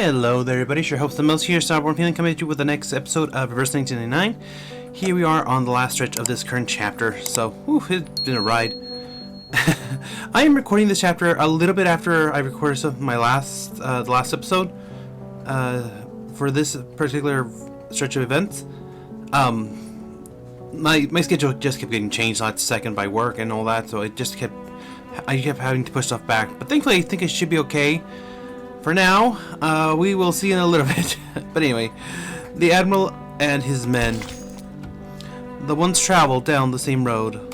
Hello there everybody, it's your host the most here, Starborn, Feline, coming at you with the next episode of Reverse 1999. Here we are on the last stretch of this current chapter, so, it's been a ride. I am recording this chapter a little bit after I recorded my last episode, for this particular stretch of events. My schedule just kept getting changed last second by work and all that, so I kept having to push stuff back, but thankfully I think it should be okay. For now, we will see in a little bit. But anyway, the Admiral and his men, the ones traveled down the same road.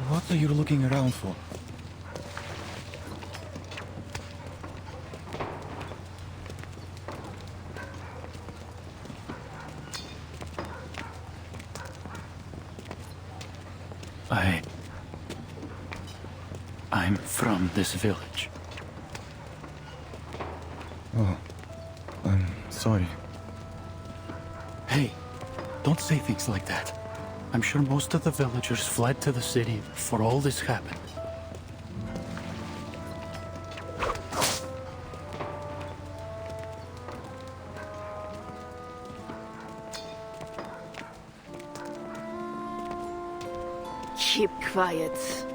What are you looking around for? I'm from this village. Oh, I'm sorry. Hey, don't say things like that. I'm sure most of the villagers fled to the city before all this happened. Keep quiet.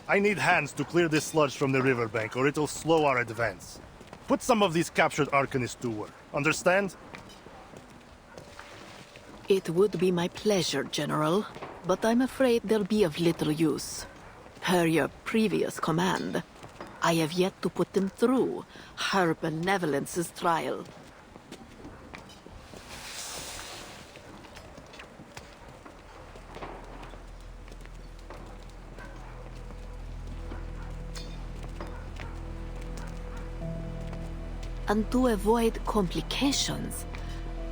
I need hands to clear this sludge from the riverbank, or it'll slow our advance. Put some of these captured Arcanists to work. Understand? It would be my pleasure, General, but I'm afraid they'll be of little use. Per your previous command, I have yet to put them through her benevolence's trial. And to avoid complications,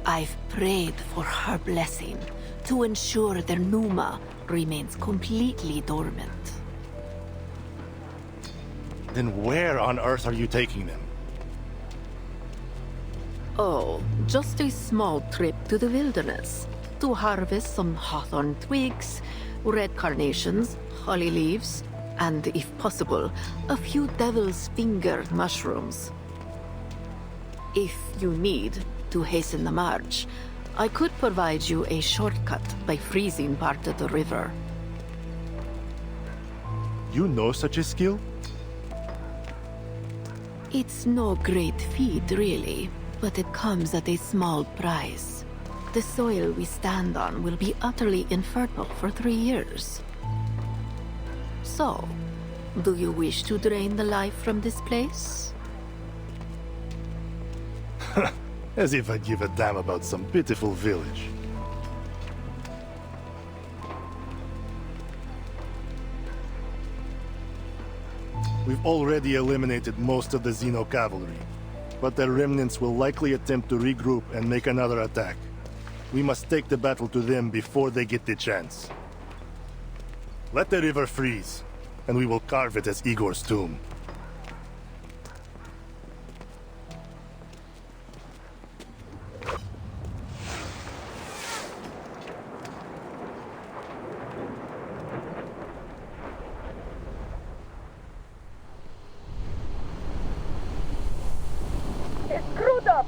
I've prayed for her blessing to ensure their Numa remains completely dormant. Then where on earth are you taking them? Oh, just a small trip to the wilderness to harvest some hawthorn twigs, red carnations, holly leaves, and, if possible, a few devil's finger mushrooms. If you need to hasten the march, I could provide you a shortcut by freezing part of the river. You know such a skill? It's no great feat, really, but it comes at a small price. The soil we stand on will be utterly infertile for 3 years. So, do you wish to drain the life from this place? As if I'd give a damn about some pitiful village. We've already eliminated most of the Xeno cavalry, but their remnants will likely attempt to regroup and make another attack. We must take the battle to them before they get the chance. Let the river freeze, and we will carve it as Igor's tomb. Screwed up!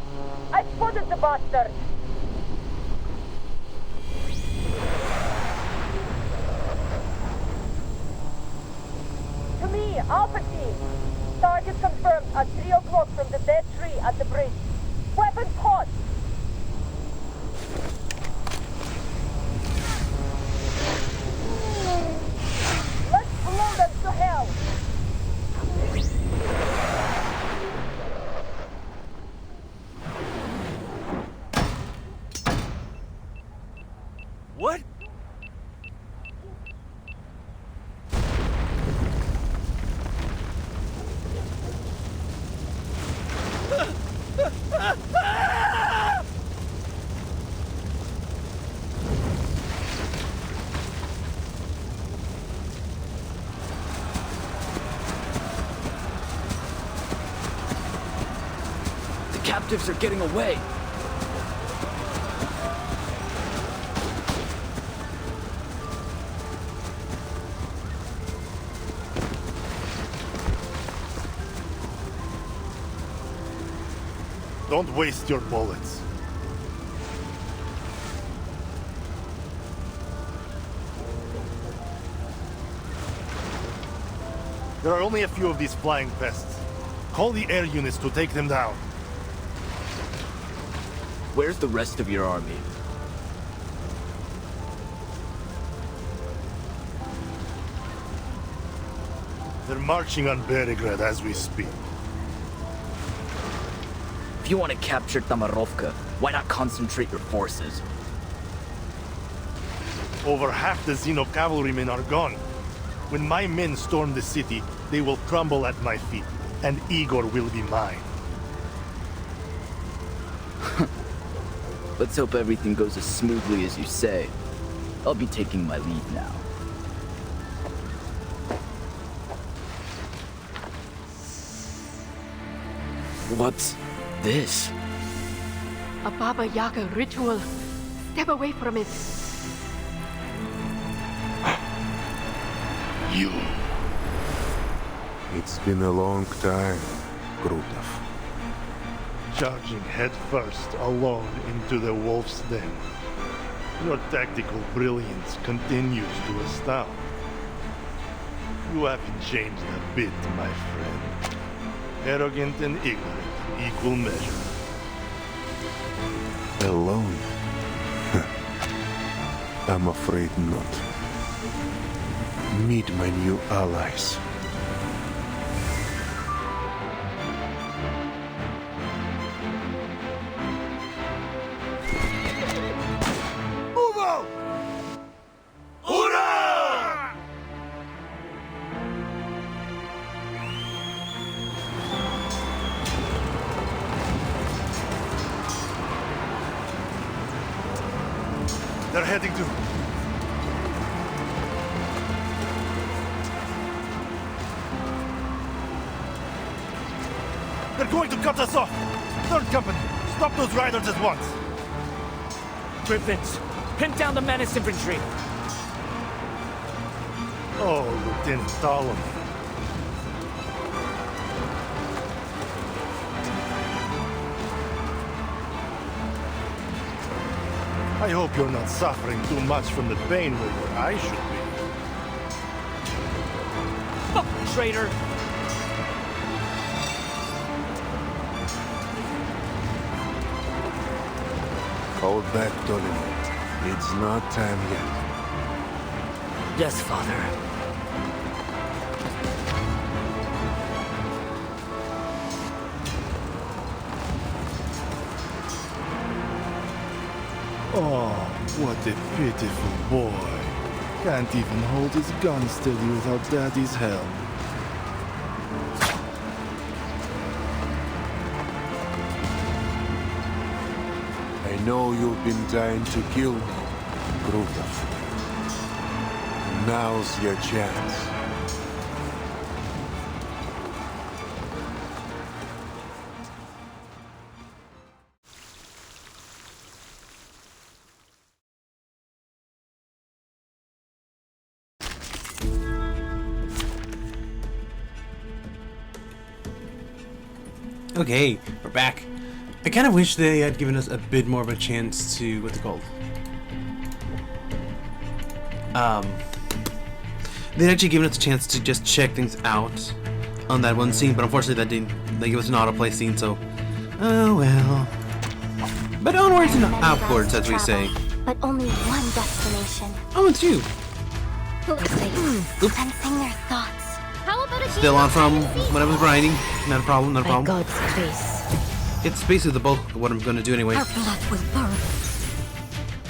I spotted the bastard! To me, Alpha Team! Target confirmed at 3 o'clock from the dead captives are getting away. Don't waste your bullets. There are only a few of these flying pests. Call the air units to take them down. Where's the rest of your army? They're marching on Beregrad as we speak. If you want to capture Tamarovka, why not concentrate your forces? Over half the Xeno cavalrymen are gone. When my men storm the city, they will crumble at my feet, and Igor will be mine. Let's hope everything goes as smoothly as you say. I'll be taking my leave now. What's this? A Baba Yaga ritual. Step away from it. You. It's been a long time, Grutov. Charging headfirst, alone, into the wolf's den. Your tactical brilliance continues to astound. You haven't changed a bit, my friend. Arrogant and ignorant in equal measure. Alone? I'm afraid not. Meet my new allies. They're heading to... They're going to cut us off! Third Company, stop those riders at once! Griffins, pin down the menace infantry. Oh, Lieutenant Ptolemy. I hope you're not suffering too much from the pain where your eye should be. Fuck, traitor! Hold back, Ptolemy. It's not time yet. Yes, Father. Oh, what a pitiful boy. Can't even hold his gun steady without Daddy's help. I know you've been trying to kill me, Grutov. Now's your chance. Okay, we're back. I kind of wish they had given us a bit more of a chance to, what's it called? They'd actually given us a chance to just check things out on that one scene, but unfortunately that didn't, they gave us an autoplay scene, so, oh well. But onwards and upwards, as we say. But only one destination. Oh, it's you. Sensing their thoughts. How about a Still on from when I was grinding. Not a problem, not a problem. God's grace. It's basically the bulk of what I'm going to do anyway. Our blood will burn.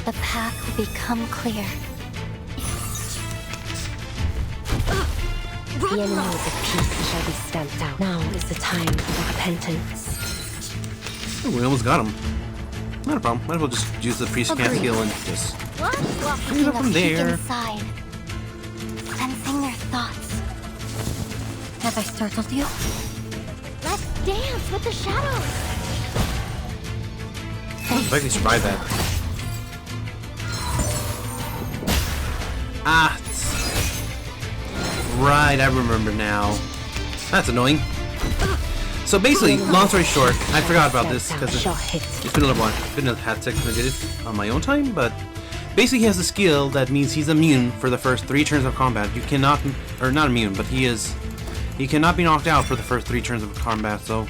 The path will become clear. The enemies of peace shall be stamped out. Now is the time of repentance. Oh, we almost got him. Not a problem. Might as well just use the priest cast skill and just Speaking from there. Inside. Sensing their thoughts. Have I startled you? Let's dance with the shadows. fact he survived that. Ah! Right, I remember now. That's annoying. So basically, long story short, I forgot about this because it's been a little while. I've been had sex and I did it on my own time, but basically he has a skill that means he's immune for the first 3 turns of combat. You cannot, or not immune, but he cannot be knocked out for the first 3 turns of combat, so.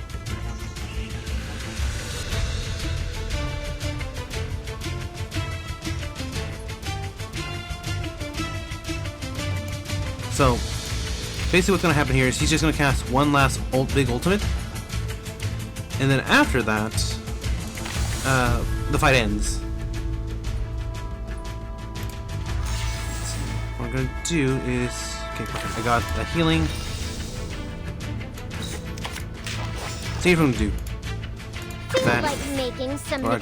So, basically what's going to happen here is he's just going to cast one last big ultimate. And then after that, the fight ends. What I'm going to do is... Okay, perfect. I got a healing. See if I'm going to do that. Like making some I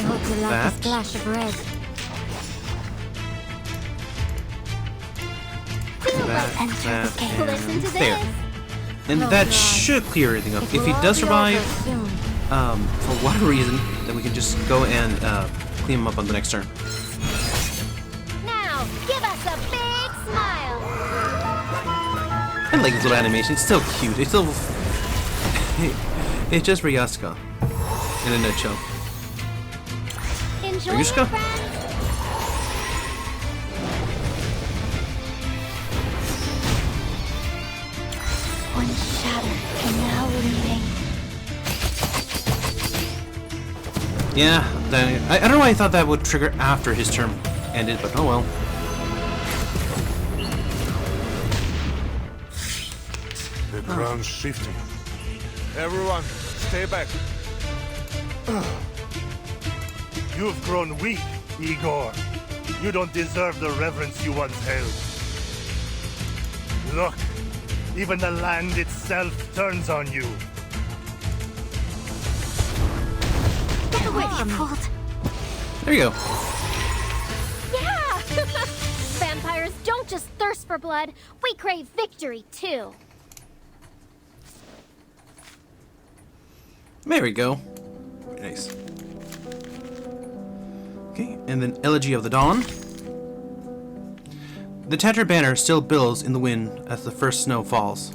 hope you like a splash of red. And there. And that should clear everything up. If he does survive, for whatever reason, then we can just go and clean him up on the next turn. Now, give us a big smile. I like his little animation. It's still cute. It's still... It's just Ryusuke in a nutshell. Enjoy, Ryusuke? One shatter can now remain. Yeah, I don't know why I thought that would trigger after his turn ended, but oh well. The ground's shifting. Everyone, stay back. You've grown weak, Igor. You don't deserve the reverence you once held. Look, even the land itself turns on you. Get away from me. There you go. Yeah! Vampires don't just thirst for blood, we crave victory too. There we go. Very nice. Okay, and then Elegy of the Dawn. The tattered banner still billows in the wind as the first snow falls.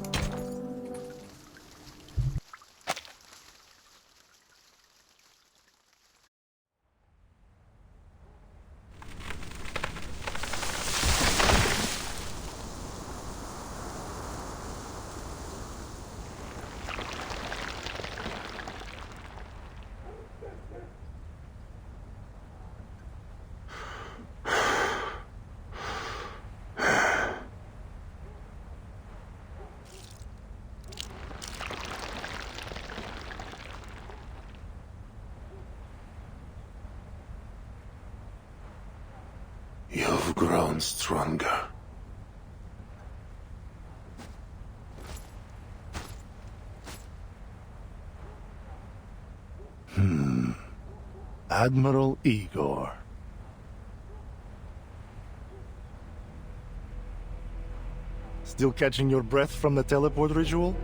You've grown stronger. Admiral Igor. Still catching your breath from the teleport ritual?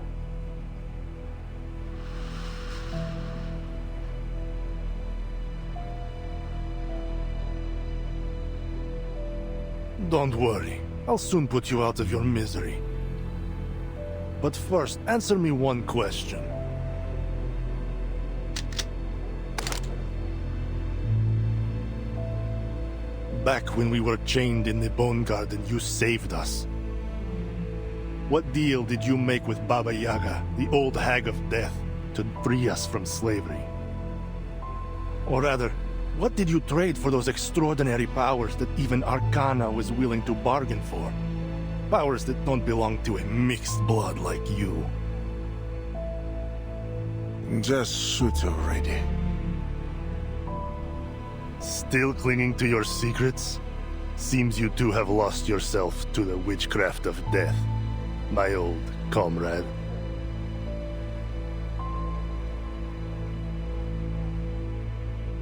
Don't worry, I'll soon put you out of your misery. But first, answer me one question. Back when we were chained in the Bone Garden, you saved us. What deal did you make with Baba Yaga, the old hag of death, to free us from slavery? Or rather, what did you trade for those extraordinary powers that even Arcana was willing to bargain for? Powers that don't belong to a mixed blood like you. Just shoot already. Still clinging to your secrets? Seems you too have lost yourself to the witchcraft of death, my old comrade.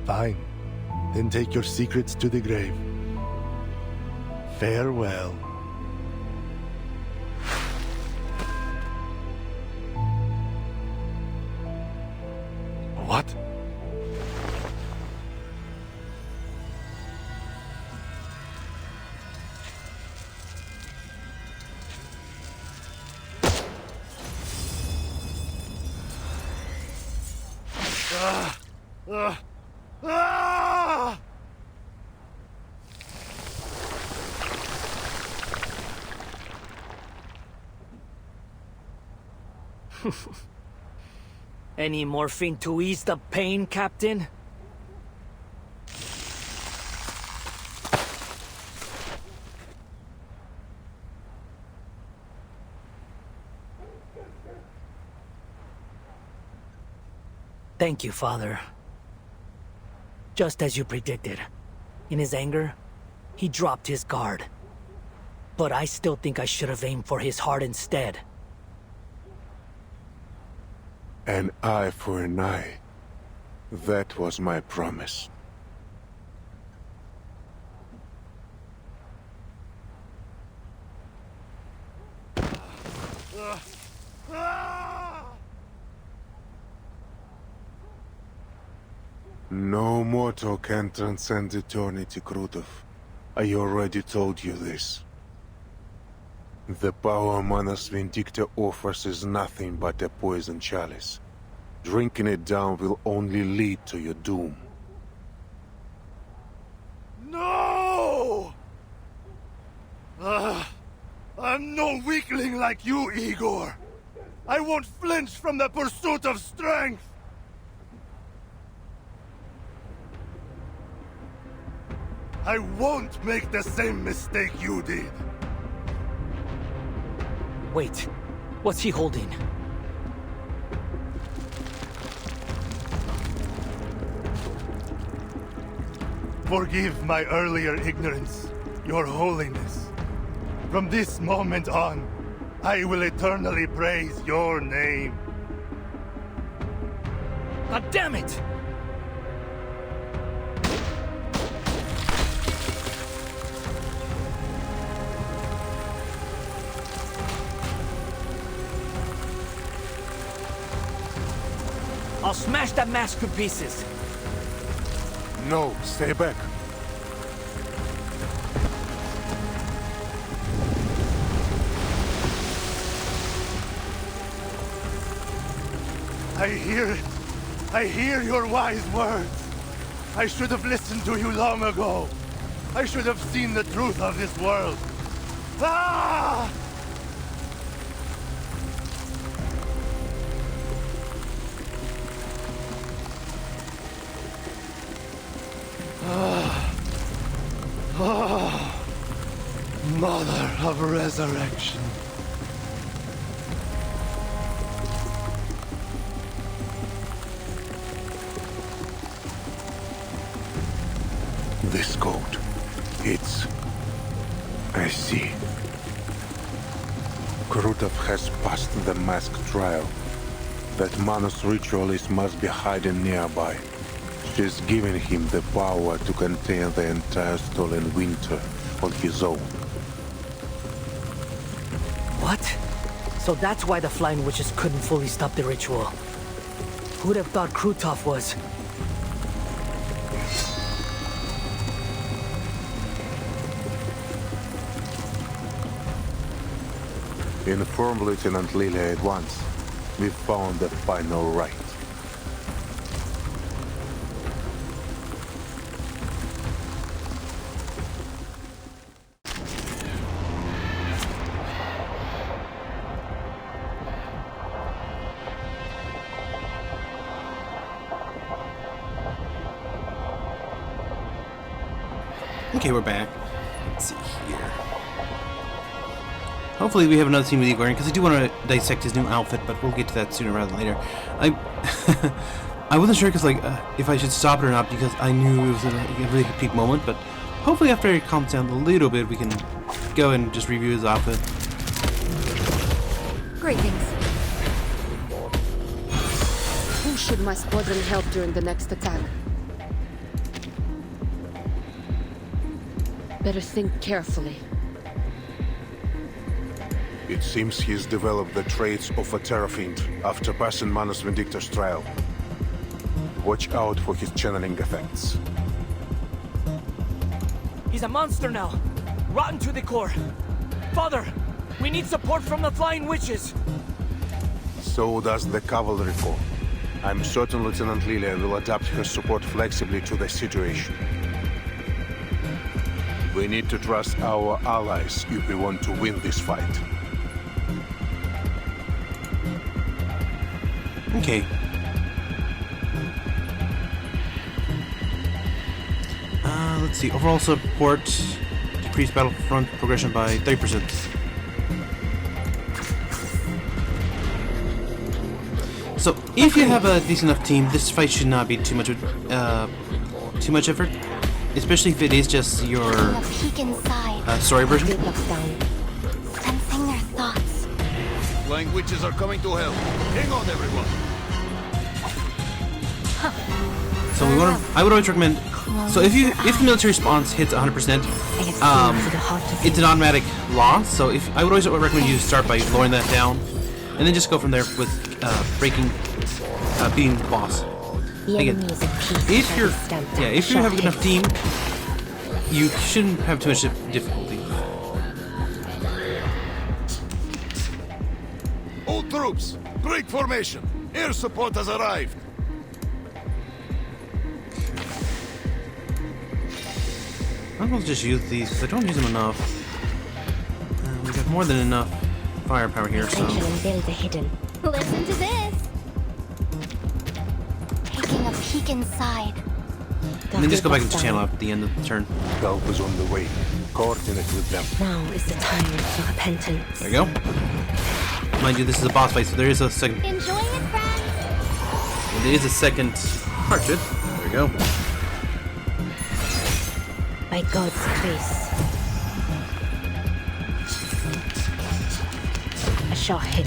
Fine. Then take your secrets to the grave. Farewell. What? Any morphine to ease the pain, Captain? Thank you, Father. Just as you predicted. In his anger, he dropped his guard. But I still think I should have aimed for his heart instead. An eye for an eye. That was my promise. No mortal can transcend eternity, Krutov. I already told you this. The power Manus Vindicta offers is nothing but a poison chalice. Drinking it down will only lead to your doom. No! I'm no weakling like you, Igor. I won't flinch from the pursuit of strength. I won't make the same mistake you did. Wait, what's he holding? Forgive my earlier ignorance, Your Holiness. From this moment on, I will eternally praise your name. God damn it! I'll smash that mask to pieces. No, stay back. I hear it. I hear your wise words. I should have listened to you long ago. I should have seen the truth of this world. Ah! Mother of resurrection. This code. It's... I see. Krutov has passed the mask trial. That Manus ritualist must be hiding nearby. She's given him the power to contain the entire stolen winter on his own. What? So that's why the Flying Witches couldn't fully stop the ritual. Who'd have thought Krutov was... Inform Lieutenant Lilia at once. We've found the final right. Okay, we're back. Let's see here. Hopefully we have another scene with Igor, because I do want to dissect his new outfit, but we'll get to that sooner rather than later. I wasn't sure because if I should stop it or not, because I knew it was a really peak moment, but hopefully after it calms down a little bit, we can go and just review his outfit. Greetings. Who should my squadron help during the next attack? Better think carefully. It seems he's developed the traits of a Terrafiend after passing Manus Vindicta's trial. Watch out for his channeling effects. He's a monster now. Rotten to the core. Father, we need support from the Flying Witches. So does the Cavalry Corps. I'm certain Lieutenant Lilia will adapt her support flexibly to the situation. We need to trust our allies if we want to win this fight. Okay. Let's see. Overall support decreased battlefront progression by 30%. So, if you have a decent enough team, this fight should not be too much effort, especially if it is just your story version. Sensing their thoughts. Flying witches are coming to help. Hang on, everyone. So I would always recommend. So if the military response hits 100%, it's an automatic loss. So I would always recommend you start by lowering that down, and then just go from there with beating the boss. Again, if you have a good enough team, you shouldn't have too much difficulty. All troops, break formation. Air support has arrived. I'm going to just use these because I don't use them enough. We got more than enough firepower here, so. Listen to this. Taking a peek inside. And then just go back into channel at the end of the turn. Help is on the way. Coordinate with them. Now is the time for repentance. There you go. Mind you, this is a boss fight, so there is a second. Enjoying it, friends? There is a second part to it. There we go. By God's grace. A shot hit.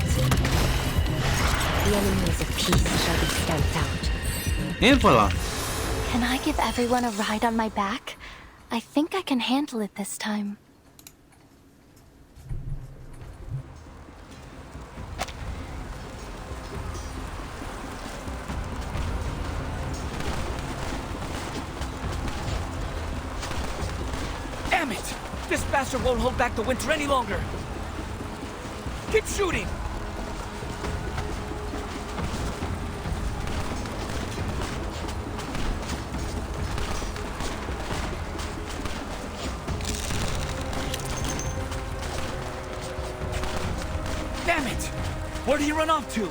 The enemies of peace shall be stamped out. And voila. Can I give everyone a ride on my back? I think I can handle it this time. Damn it! This bastard won't hold back the winter any longer! Keep shooting! Damn it! Where did he run off to?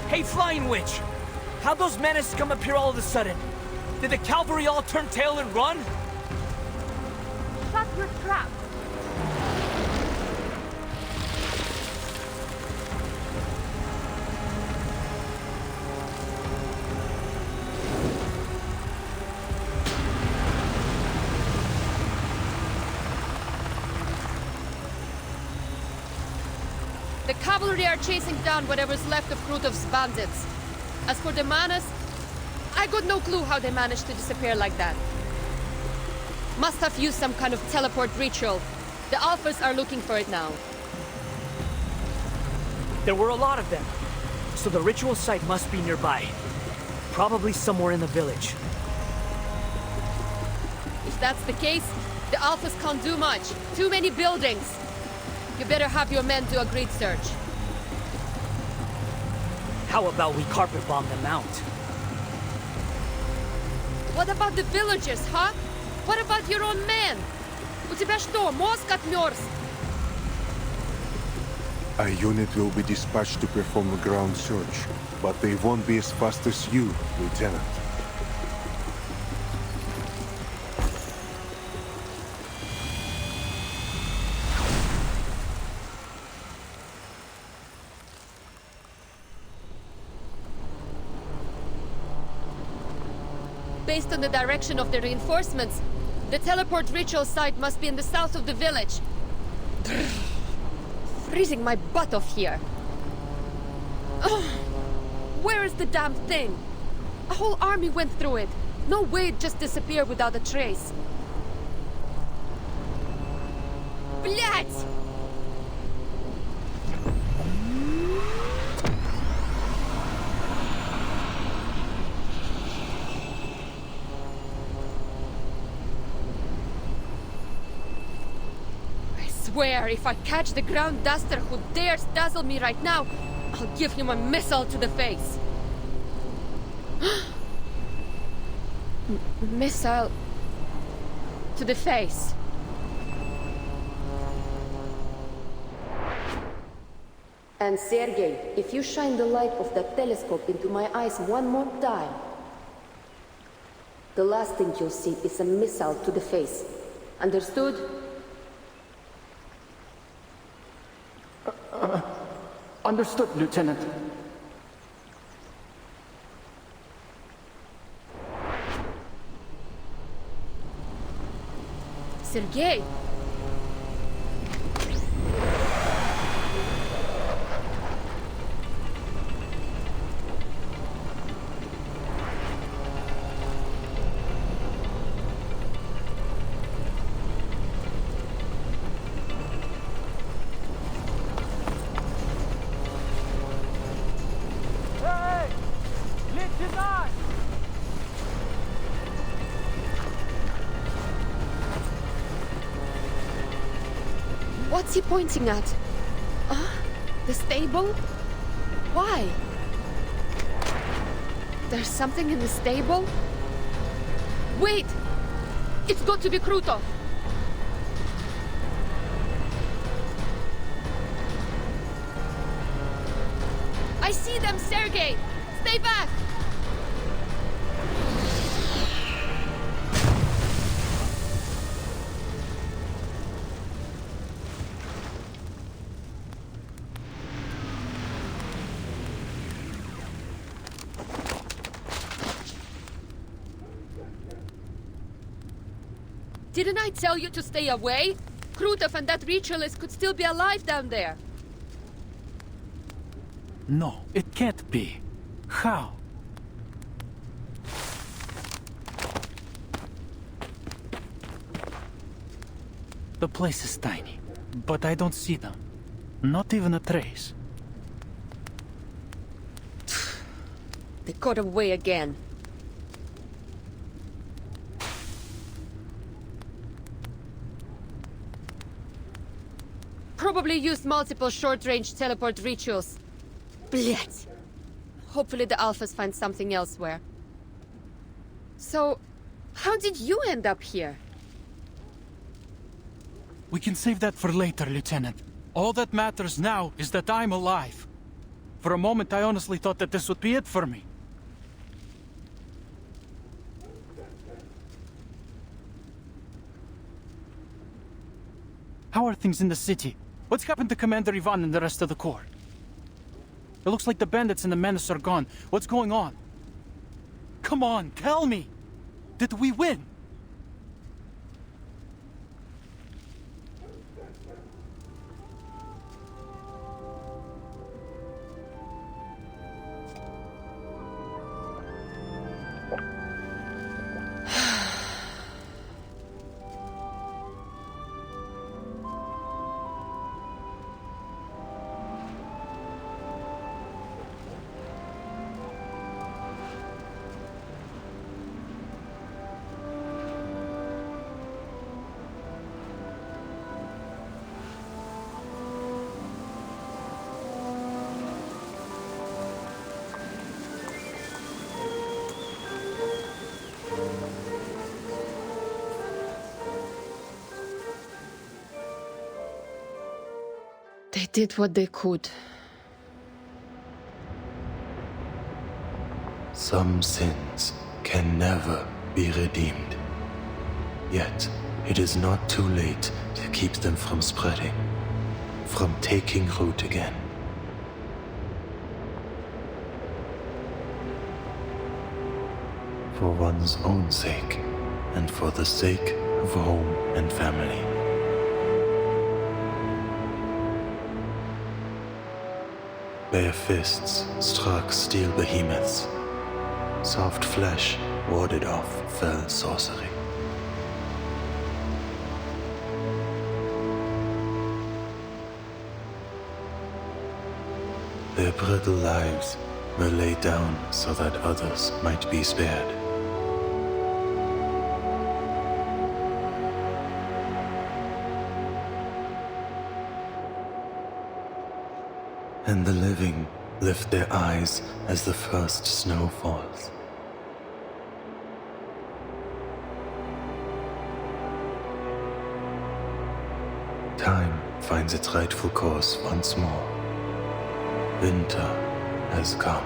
Hey, Flying Witch! How'd those menaces come up here all of a sudden? Did the cavalry all turn tail and run? Shut your trap. The cavalry are chasing down whatever's left of Krutov's bandits. As for the Manas, I got no clue how they managed to disappear like that. Must have used some kind of teleport ritual. The Alphas are looking for it now. There were a lot of them, so the ritual site must be nearby. Probably somewhere in the village. If that's the case, the Alphas can't do much. Too many buildings. You better have your men do a grid search. How about we carpet bomb them out? What about the villagers, huh? What about your own men? У тебя что, мозг отмёрз? A unit will be dispatched to perform a ground search, but they won't be as fast as you, Lieutenant. Based on the direction of the reinforcements, the teleport ritual site must be in the south of the village. Freezing my butt off here. Ugh. Where is the damn thing? A whole army went through it. No way it just disappeared without a trace. Блять! I swear, if I catch the ground duster who dares dazzle me right now, I'll give him a missile to the face. Missile to the face. And Sergei, if you shine the light of that telescope into my eyes one more time, the last thing you'll see is a missile to the face. Understood? Understood, Lieutenant. Sergei! What's he pointing at? The stable? Why? There's something in the stable? Wait! It's got to be Krutov! I see them, Sergei! Stay back! Didn't I tell you to stay away? Krutov and that ritualist could still be alive down there. No, it can't be. How? The place is tiny, but I don't see them. Not even a trace. They got away again. Probably used multiple short-range teleport rituals. Blech! Hopefully the Alphas find something elsewhere. So, how did you end up here? We can save that for later, Lieutenant. All that matters now is that I'm alive. For a moment, I honestly thought that this would be it for me. How are things in the city? What's happened to Commander Ivan and the rest of the Corps? It looks like the bandits and the menace are gone. What's going on? Come on, tell me! Did we win? They did what they could. Some sins can never be redeemed. Yet, it is not too late to keep them from spreading, from taking root again. For one's own sake, and for the sake of home and family. Bare fists struck steel behemoths. Soft flesh warded off fell sorcery. Their brittle lives were laid down so that others might be spared. And the living lift their eyes as the first snow falls. time finds its rightful course once more. Winter has come.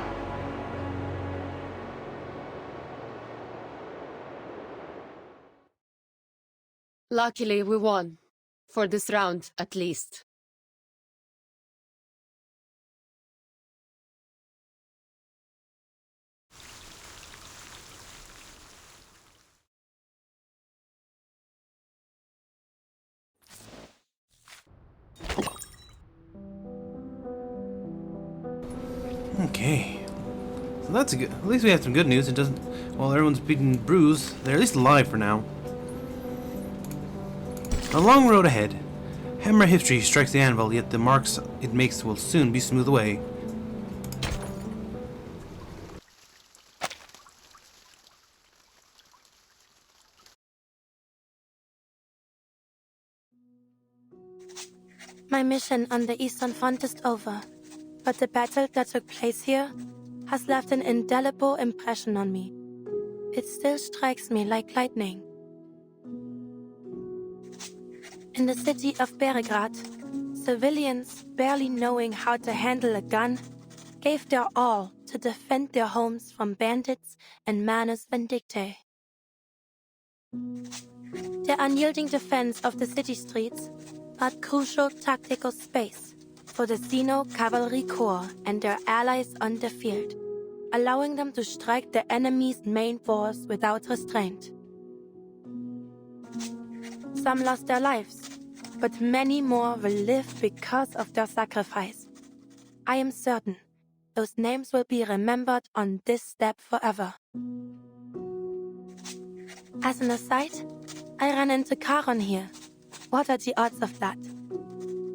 Luckily, we won. For this round, at least. Okay. So that's good. At least we have some good news. It doesn't... While everyone's beaten bruised, they're at least alive for now. A long road ahead. Hammer history strikes the anvil, yet the marks it makes will soon be smoothed away. My mission on the Eastern Front is over, but the battle that took place here has left an indelible impression on me. It still strikes me like lightning. In the city of Beregrad, civilians, barely knowing how to handle a gun, gave their all to defend their homes from bandits and Manus Vindictae. The unyielding defense of the city streets brought crucial tactical space for the Xeno Cavalry Corps and their allies on the field, allowing them to strike the enemy's main force without restraint. Some lost their lives, but many more will live because of their sacrifice. I am certain those names will be remembered on this step forever. As an aside, I ran into Charon here. What are the odds of that?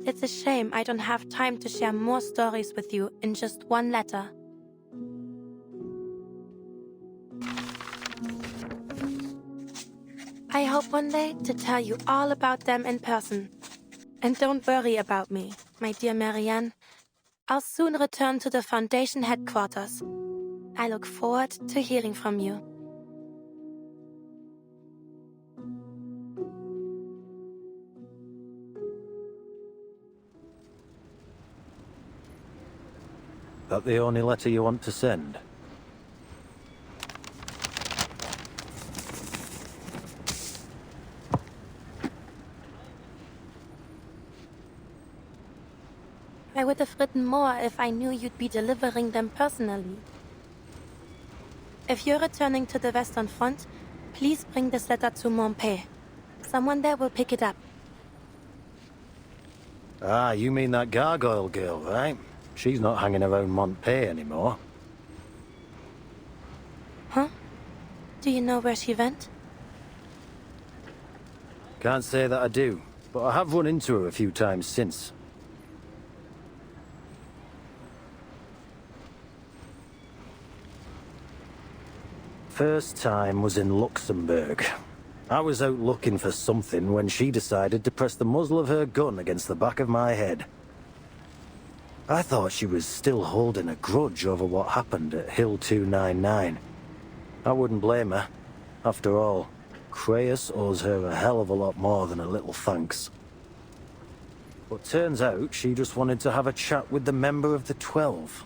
It's a shame I don't have time to share more stories with you in just one letter. I hope one day to tell you all about them in person. And don't worry about me, my dear Marianne. I'll soon return to the Foundation headquarters. I look forward to hearing from you. That the only letter you want to send? I would have written more if I knew you'd be delivering them personally. If you're returning to the Western Front, please bring this letter to Montpé. Someone there will pick it up. Ah, you mean that gargoyle girl, right? She's not hanging around Montpé anymore. Huh? Do you know where she went? Can't say that I do, but I have run into her a few times since. First time was in Luxembourg. I was out looking for something when she decided to press the muzzle of her gun against the back of my head. I thought she was still holding a grudge over what happened at Hill 299. I wouldn't blame her. After all, Creus owes her a hell of a lot more than a little thanks. But turns out she just wanted to have a chat with the member of the 12.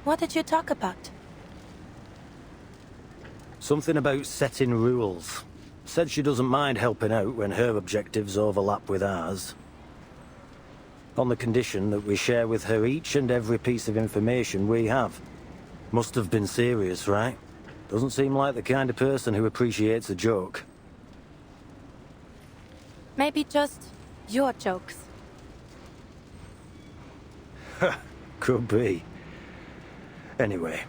What did you talk about? Something about setting rules. Said she doesn't mind helping out when her objectives overlap with ours. On the condition that we share with her each and every piece of information we have. Must have been serious, right? Doesn't seem like the kind of person who appreciates a joke. Maybe just your jokes. Could be. Anyway,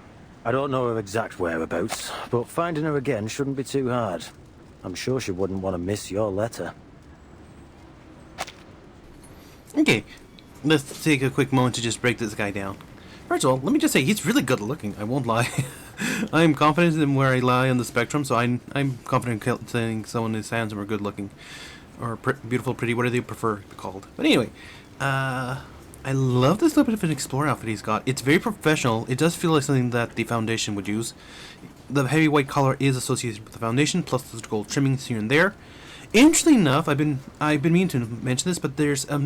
I don't know her exact whereabouts, but finding her again shouldn't be too hard. I'm sure she wouldn't want to miss your letter. Okay, let's take a quick moment to just break this guy down. First of all, let me just say he's really good looking, I won't lie. I am confident in where I lie on the spectrum, so I'm confident in saying someone is handsome or good looking. Or beautiful, pretty, whatever you prefer called. But anyway, I love this little bit of an explorer outfit he's got. It's very professional. It does feel like something that the Foundation would use. The heavy white collar is associated with the Foundation, plus the gold trimmings here and there. Interestingly enough, I've been meaning to mention this, but there's a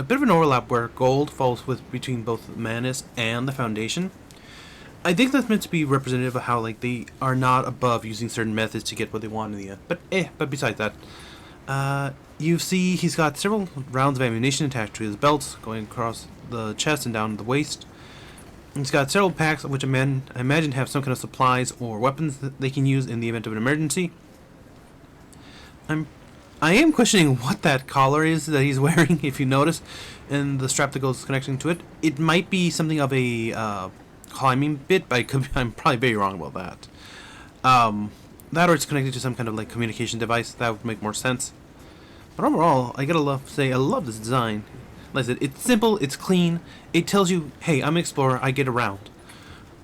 bit of an overlap where gold falls between both Manus and the Foundation. I think that's meant to be representative of how like they are not above using certain methods to get what they want in the end. But besides that, you see he's got several rounds of ammunition attached to his belt, going across the chest and down the waist. He's got several packs, which I imagine have some kind of supplies or weapons that they can use in the event of an emergency. I am questioning what that collar is that he's wearing, if you notice, and the strap that goes connecting to it. It might be something of a climbing bit, but I'm probably very wrong about that. That or it's connected to some kind of like communication device. That would make more sense. But overall, I love this design. Like I said, it's simple, it's clean, it tells you, hey, I'm an explorer, I get around.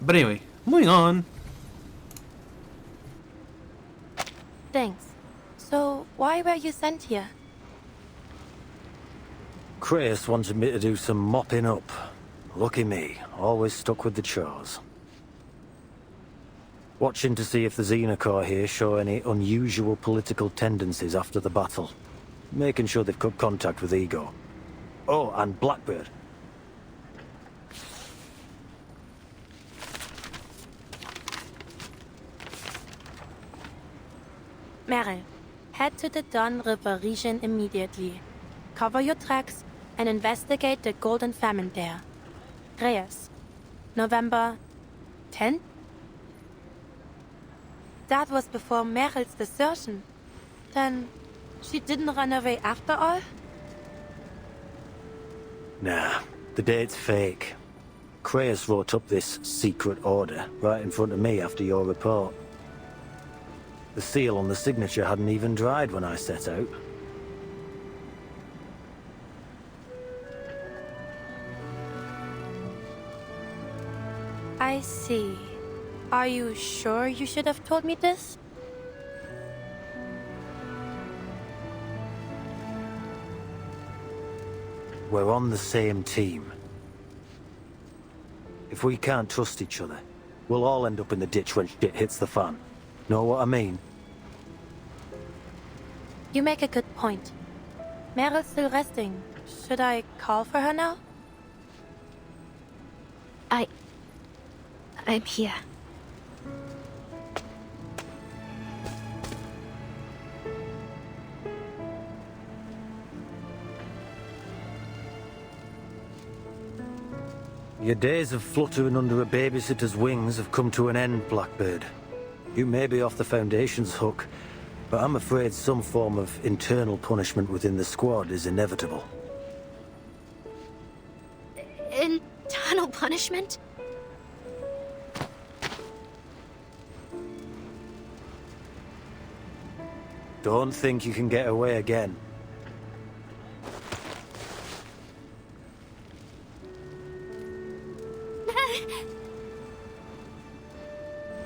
But anyway, moving on. Thanks. So, why were you sent here? Chris wanted me to do some mopping up. Lucky me, always stuck with the chores. Watching to see if the Xenocore here show any unusual political tendencies after the battle. Making sure they've cut contact with Ego. Oh, and Blackbird. Meryl, head to the Don River region immediately. Cover your tracks and investigate the Golden Famine there. Reyes, November 10th? That was before Meryl's desertion. Then, she didn't run away after all? Nah, the date's fake. Creus wrote up this secret order right in front of me after your report. The seal on the signature hadn't even dried when I set out. I see. Are you sure you should have told me this? We're on the same team. If we can't trust each other, we'll all end up in the ditch when shit hits the fan. Know what I mean? You make a good point. Meryl's still resting. Should I call for her now? I'm here. Your days of fluttering under a babysitter's wings have come to an end, Blackbird. You may be off the Foundation's hook, but I'm afraid some form of internal punishment within the squad is inevitable. Internal punishment? Don't think you can get away again.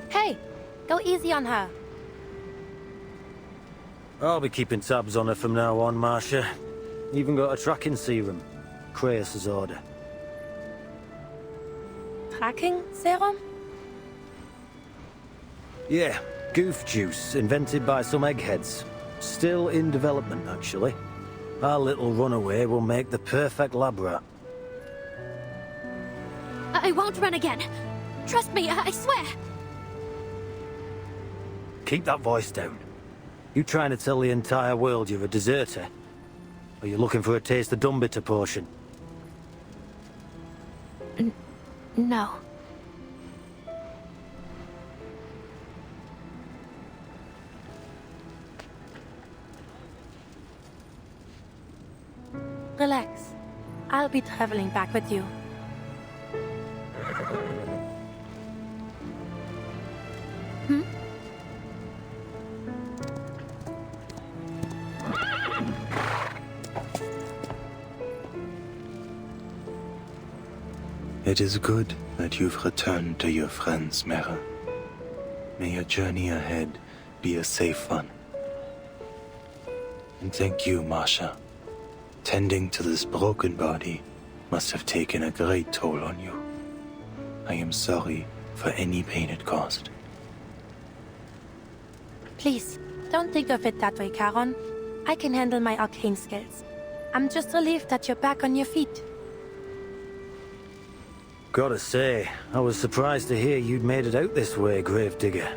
Hey, go easy on her. I'll be keeping tabs on her from now on, Marcia. Even got a tracking serum. Creus's order. Tracking serum? Yeah, goof juice, invented by some eggheads. Still in development, actually. Our little runaway will make the perfect lab rat. I won't run again. Trust me, I swear. Keep that voice down. You trying to tell the entire world you're a deserter? Or you looking for a taste of Dumbitter portion? No. Relax. I'll be traveling back with you. It is good that you've returned to your friends, Mera. May your journey ahead be a safe one. And thank you, Masha. Tending to this broken body must have taken a great toll on you. I am sorry for any pain it caused. Please, don't think of it that way, Charon. I can handle my arcane skills. I'm just relieved that you're back on your feet. Gotta say, I was surprised to hear you'd made it out this way, Gravedigger.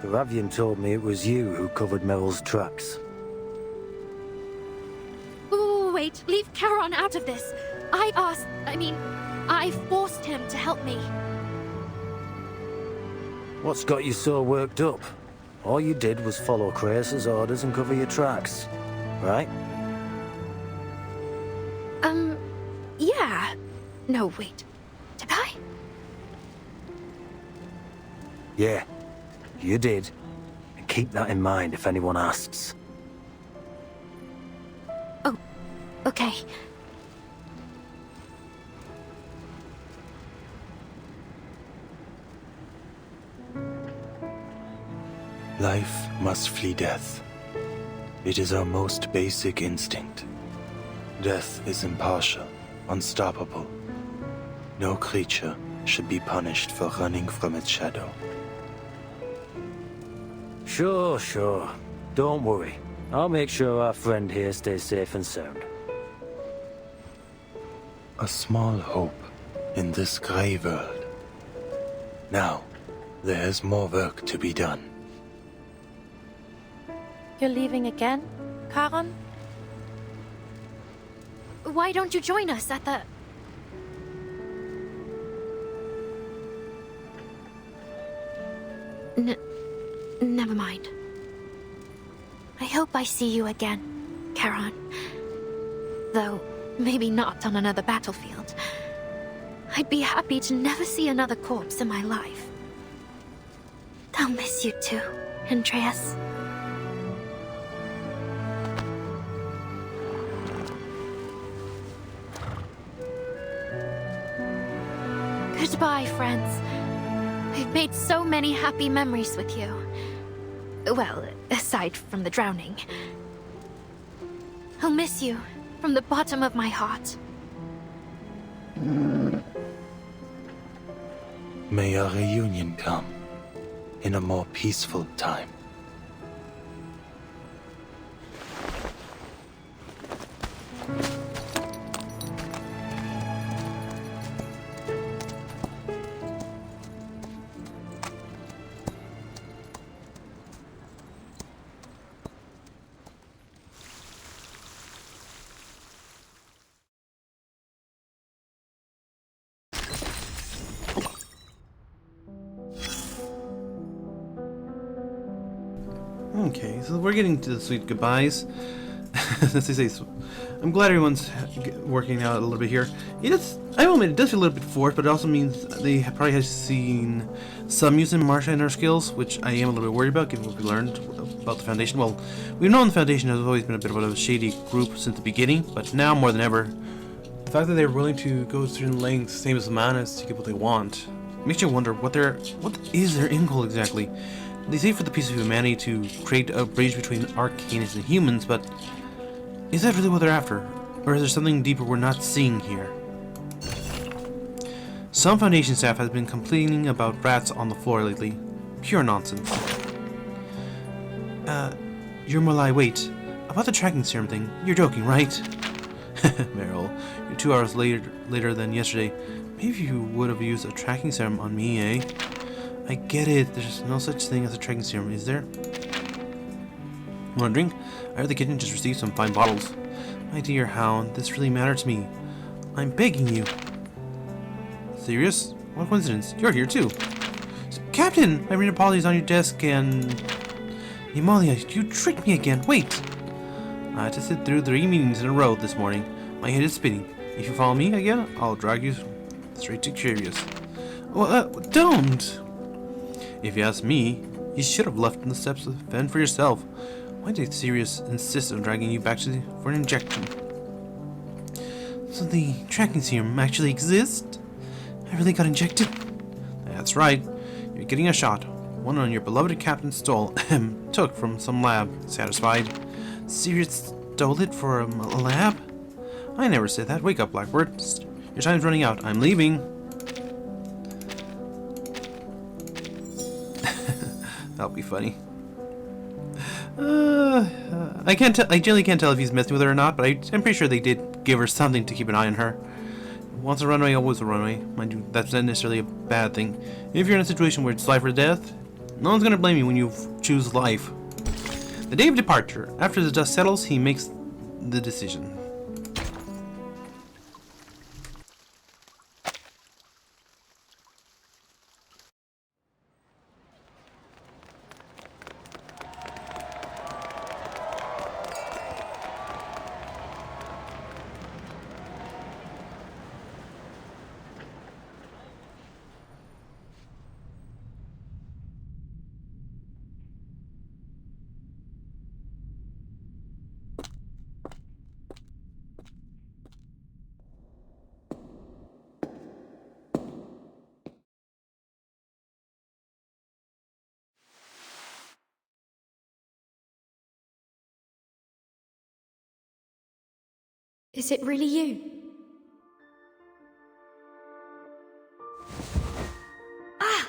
Ravian told me it was you who covered Meryl's tracks. Wait, leave Charon out of this. I forced him to help me. What's got you so worked up? All you did was follow Krasus' orders and cover your tracks, right? Yeah. No, wait. Did I? Yeah, you did. And keep that in mind if anyone asks. Oh, okay. Life must flee death. It is our most basic instinct. Death is impartial, unstoppable. No creature should be punished for running from its shadow. Sure. Don't worry. I'll make sure our friend here stays safe and sound. A small hope in this grey world. Now, there is more work to be done. You're leaving again, Charon? Why don't you join us at the... Never mind. I hope I see you again, Charon. Though, maybe not on another battlefield. I'd be happy to never see another corpse in my life. I'll miss you too, Andreas. Goodbye, friends. I've made so many happy memories with you. Well, aside from the drowning. I'll miss you from the bottom of my heart. May our reunion come in a more peaceful time. Okay, so we're getting to the sweet goodbyes. As they say, I'm glad everyone's working out a little bit here. I will admit, it does feel a little bit forced, but it also means they probably have seen some use in Marsha and her skills, which I am a little bit worried about, given what we learned about the Foundation. Well, we've known the Foundation has always been a bit of a shady group since the beginning, but now more than ever, the fact that they're willing to go through lengths, same as the Manas, to get what they want, makes you wonder what is their end goal exactly. They say for the peace of humanity to create a bridge between Arcanists and humans, but is that really what they're after? Or is there something deeper we're not seeing here? Some Foundation staff has been complaining about rats on the floor lately. Pure nonsense. Yurmalai, wait. About the tracking serum thing, you're joking, right? Meryl, you're 2 hours later than yesterday. Maybe you would have used a tracking serum on me, eh? I get it, there's no such thing as a tracking serum, is there? Want a drink? I heard the kitchen just received some fine bottles. My dear Hound, this really matters to me. I'm begging you. Serious? What coincidence, you're here too. Captain, I read apologies on your desk and... Emalia, you tricked me again, wait! I had to sit through 3 meetings in a row this morning. My head is spinning. If you follow me again, I'll drag you straight to Curious. Well, don't! If you ask me, you should have left on the steps to fend for yourself. Why did Sirius insist on dragging you back for an injection? So the tracking serum actually exists? I really got injected? That's right. You're getting a shot. One on your beloved Captain stole took from some lab. Satisfied? Sirius stole it for a lab? I never said that. Wake up, Blackbird. Your time's running out. I'm leaving. That'll be funny. I can't. I generally can't tell if he's messing with her or not, but I'm pretty sure they did give her something to keep an eye on her. Once a runaway, always a runaway. Mind you, that's not necessarily a bad thing. If you're in a situation where it's life or death, no one's gonna blame you when you choose life. The day of departure. After the dust settles, he makes the decision. Is it really you? Ah!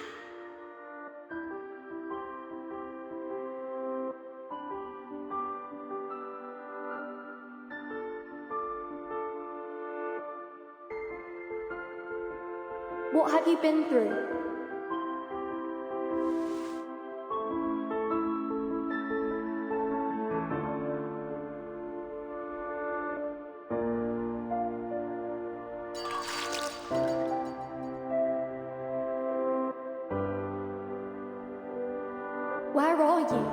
What have you been through? Where are you?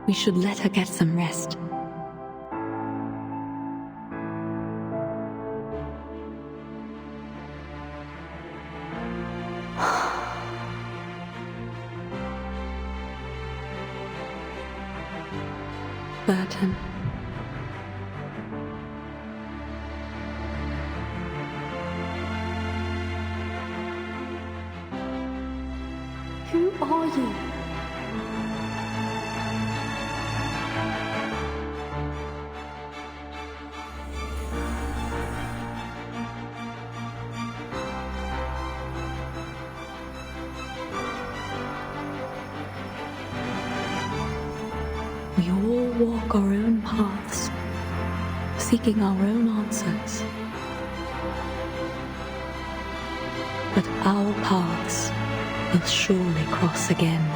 We should let her get some rest. Vertain. Who are you? We all walk our own paths, seeking our own answers. But our paths will surely cross again.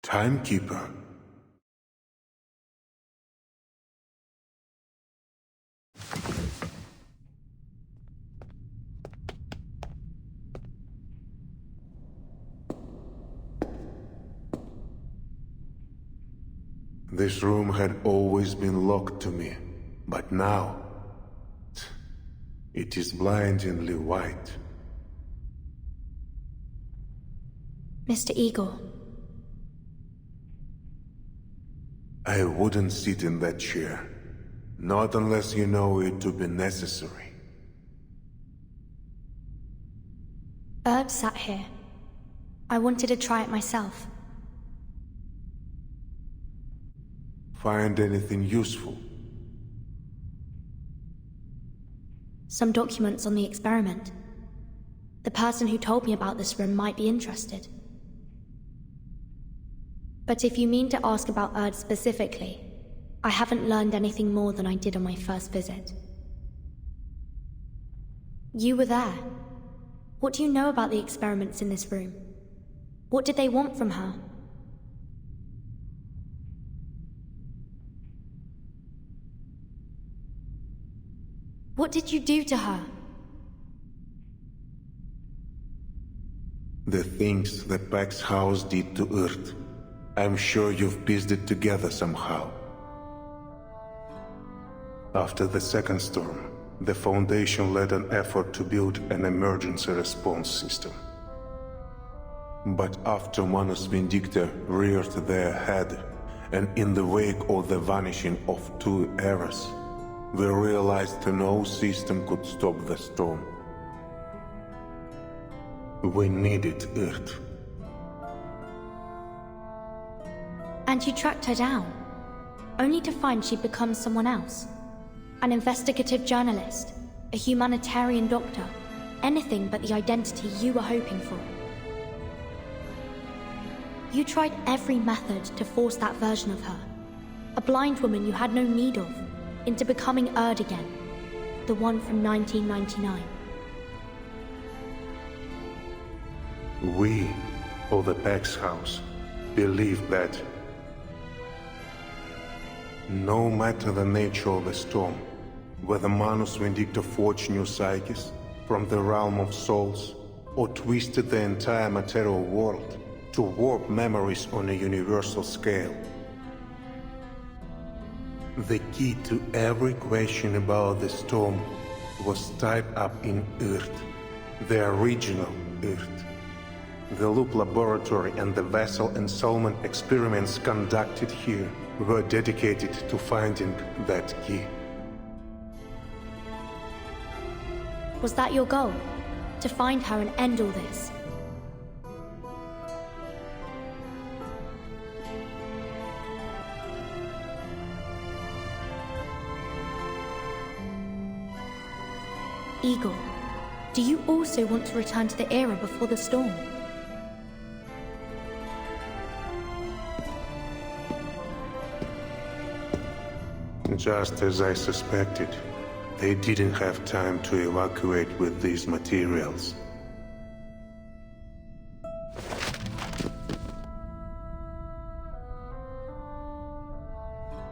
Timekeeper. This room had always been locked to me, but now it is blindingly white. Mr. Eagle. I wouldn't sit in that chair, not unless you know it to be necessary. Erd sat here. I wanted to try it myself. Find anything useful? Some documents on the experiment. The person who told me about this room might be interested. But if you mean to ask about Erd specifically, I haven't learned anything more than I did on my first visit. You were there. What do you know about the experiments in this room? What did they want from her? What did you do to her? The things the Pax House did to Earth. I'm sure you've pieced it together somehow. After the second storm, the Foundation led an effort to build an emergency response system. But after Manus Vindicta reared their head, and in the wake of the vanishing of two eras, we realized no system could stop the storm. We needed Earth. And you tracked her down, only to find she'd become someone else. An investigative journalist, a humanitarian doctor, anything but the identity you were hoping for. You tried every method to force that version of her, a blind woman you had no need of, into becoming Erd again, the one from 1999. We, or the Pax House, believe that no matter the nature of the storm, whether Manus Vindicta forged new psyches from the realm of souls, or twisted the entire material world to warp memories on a universal scale, the key to every question about the storm was tied up in Earth, the original Earth. The Loop Laboratory and the vessel ensoulment experiments conducted here were dedicated to finding that key. Was that your goal? To find her and end all this? Eagle, do you also want to return to the era before the storm? Just as I suspected, they didn't have time to evacuate with these materials.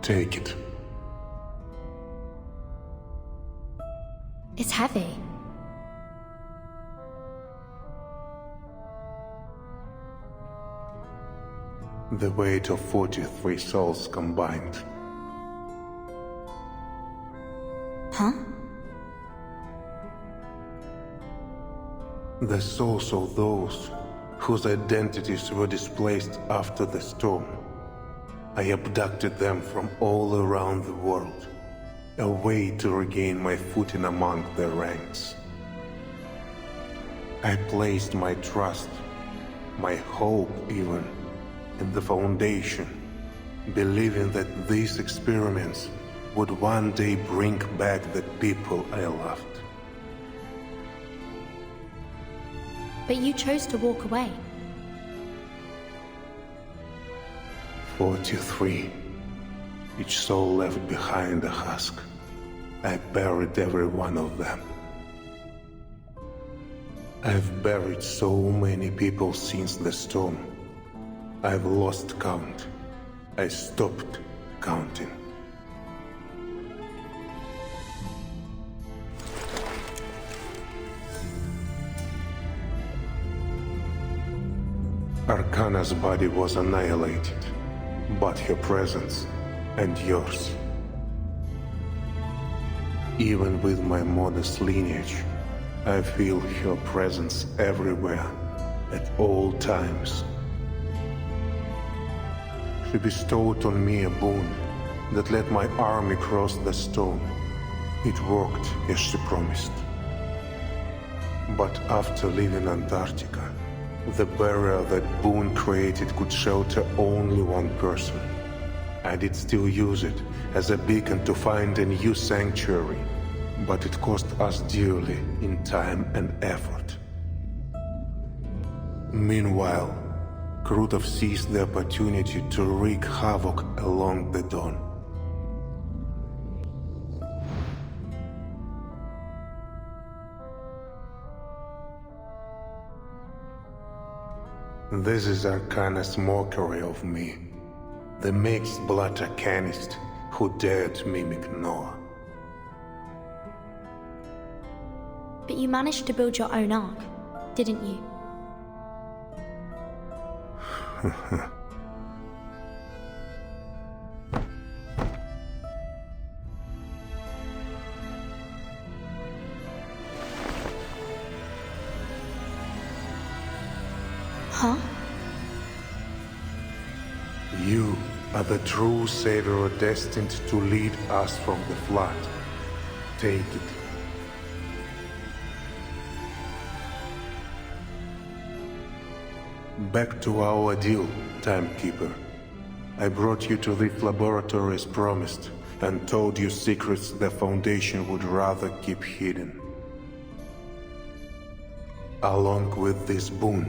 Take it. It's heavy. The weight of 43 souls combined. Huh? The souls of those whose identities were displaced after the storm. I abducted them from all around the world, a way to regain my footing among the ranks. I placed my trust, my hope even, in the Foundation, believing that these experiments would one day bring back the people I loved. But you chose to walk away. 43. Each soul left behind a husk. I buried every one of them. I've buried so many people since the storm. I've lost count. I stopped counting. Arcana's body was annihilated, but her presence and yours. Even with my modest lineage, I feel her presence everywhere, at all times. She bestowed on me a boon that let my army cross the storm. It worked as she promised. But after leaving Antarctica, the barrier that boon created could shelter only one person. I did still use it as a beacon to find a new sanctuary, but it cost us dearly in time and effort. Meanwhile, Krutov seized the opportunity to wreak havoc along the dawn. This is Arcana's mockery of me, the mixed-blood arcanist who dared mimic Noah. But you managed to build your own ark, didn't you? Huh? You are the true savior destined to lead us from the flood Take it. Back to our deal, Timekeeper. I brought you to this laboratory as promised, and told you secrets the Foundation would rather keep hidden. Along with this boon,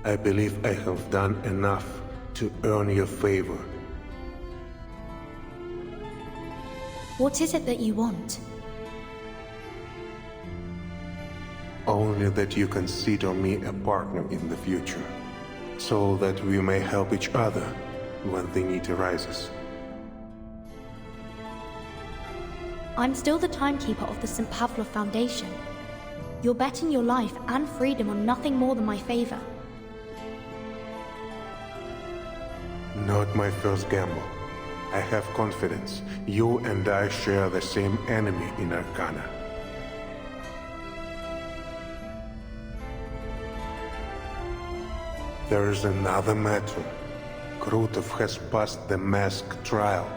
I believe I have done enough to earn your favor. What is it that you want? Only that you consider me a partner in the future, so that we may help each other when the need arises. I'm still the Timekeeper of the St. Pavlov Foundation. You're betting your life and freedom on nothing more than my favor. Not my first gamble. I have confidence. You and I share the same enemy in Arcana. There is another matter. Krutov has passed the mask trial.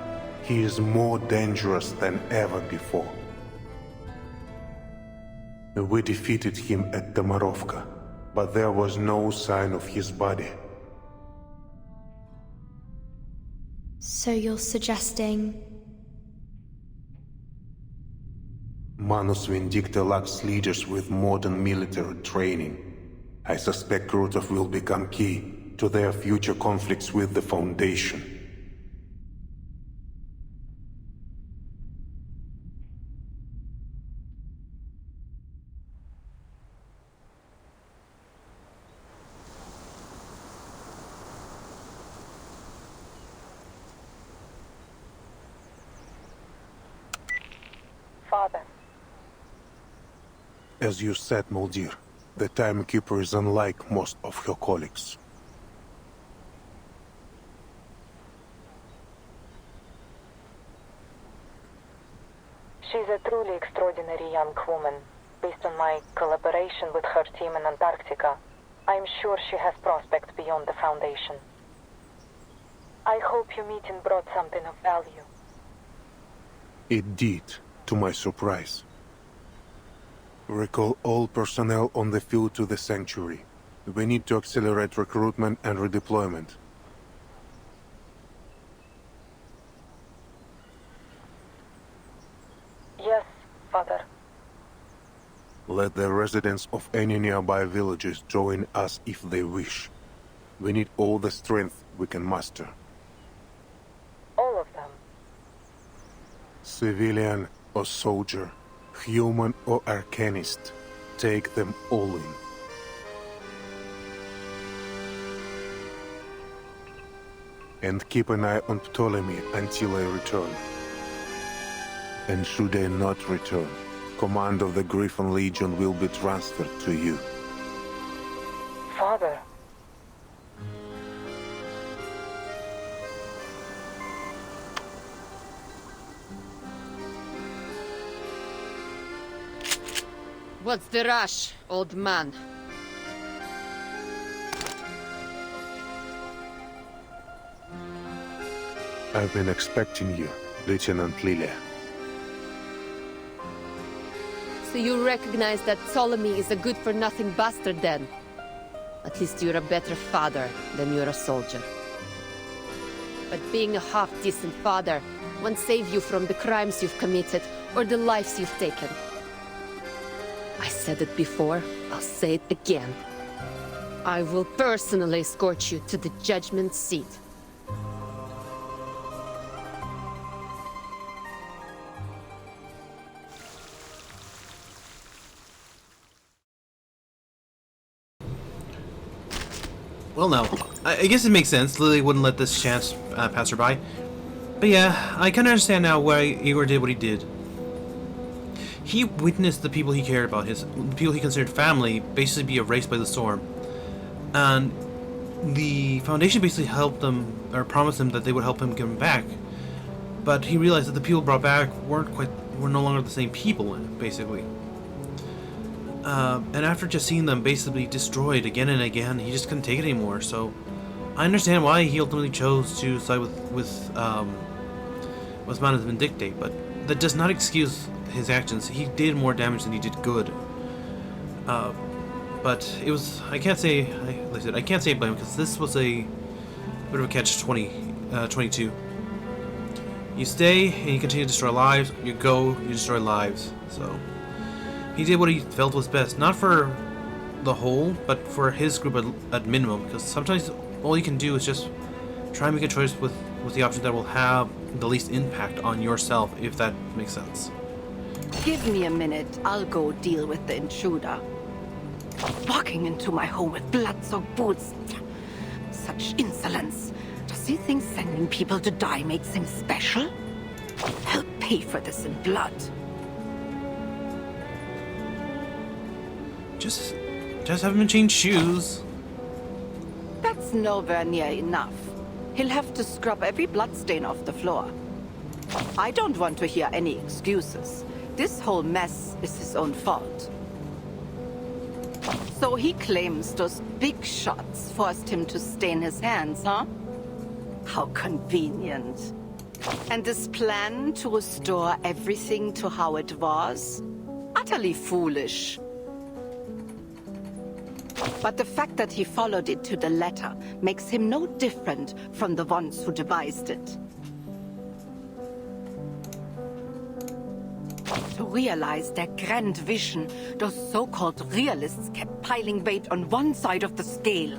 He is more dangerous than ever before. We defeated him at Tomarovka, but there was no sign of his body. So you're suggesting... Manus Vindicta lacks leaders with modern military training. I suspect Krutov will become key to their future conflicts with the Foundation. Father. As you said, Muldir, the Timekeeper is unlike most of her colleagues. She's a truly extraordinary young woman. Based on my collaboration with her team in Antarctica, I'm sure she has prospects beyond the Foundation. I hope your meeting brought something of value. It did, to my surprise. Recall all personnel on the field to the Sanctuary. We need to accelerate recruitment and redeployment. Yes, Father. Let the residents of any nearby villages join us if they wish. We need all the strength we can muster. All of them? Civilian or soldier, human or arcanist, take them all in. And keep an eye on Ptolemy until I return. And should I not return, command of the Griffin Legion will be transferred to you. Father. What's the rush, old man? I've been expecting you, Lieutenant Lilia. So you recognize that Ptolemy is a good-for-nothing bastard then? At least you're a better father than you're a soldier. But being a half-decent father won't save you from the crimes you've committed or the lives you've taken. I said it before, I'll say it again. I will personally escort you to the judgment seat. Well, no. I guess it makes sense. Lily wouldn't let this chance pass her by. But yeah, I kind of understand now why Igor did what he did. He witnessed the people he cared about, the people he considered family, basically be erased by the storm. And the Foundation basically helped them, or promised him that they would help him get him back. But he realized that the people brought back were no longer the same people, basically. And after just seeing them basically destroyed again and again, he just couldn't take it anymore. So I understand why he ultimately chose to side with Manus Vindicta, but that does not excuse his actions. He did more damage than he did good. But it was, I can't say, like I said, I can't say blame, because this was a bit of a catch-22. You stay and you continue to destroy lives. You go, you destroy lives. So he did what he felt was best, not for the whole, but for his group at minimum. Because sometimes all you can do is just try and make a choice with the option that will have the least impact on yourself, if that makes sense. Give me a minute. I'll go deal with the intruder. Walking into my home with blood-soaked boots. Such insolence. Does he think sending people to die makes him special? He'll pay for this in blood. Just have him change shoes. That's nowhere near enough. He'll have to scrub every bloodstain off the floor. I don't want to hear any excuses. This whole mess is his own fault. So he claims those big shots forced him to stain his hands, huh? How convenient. And this plan to restore everything to how it was? Utterly foolish. But the fact that he followed it to the letter makes him no different from the ones who devised it. To realize their grand vision, those so-called realists kept piling weight on one side of the scale.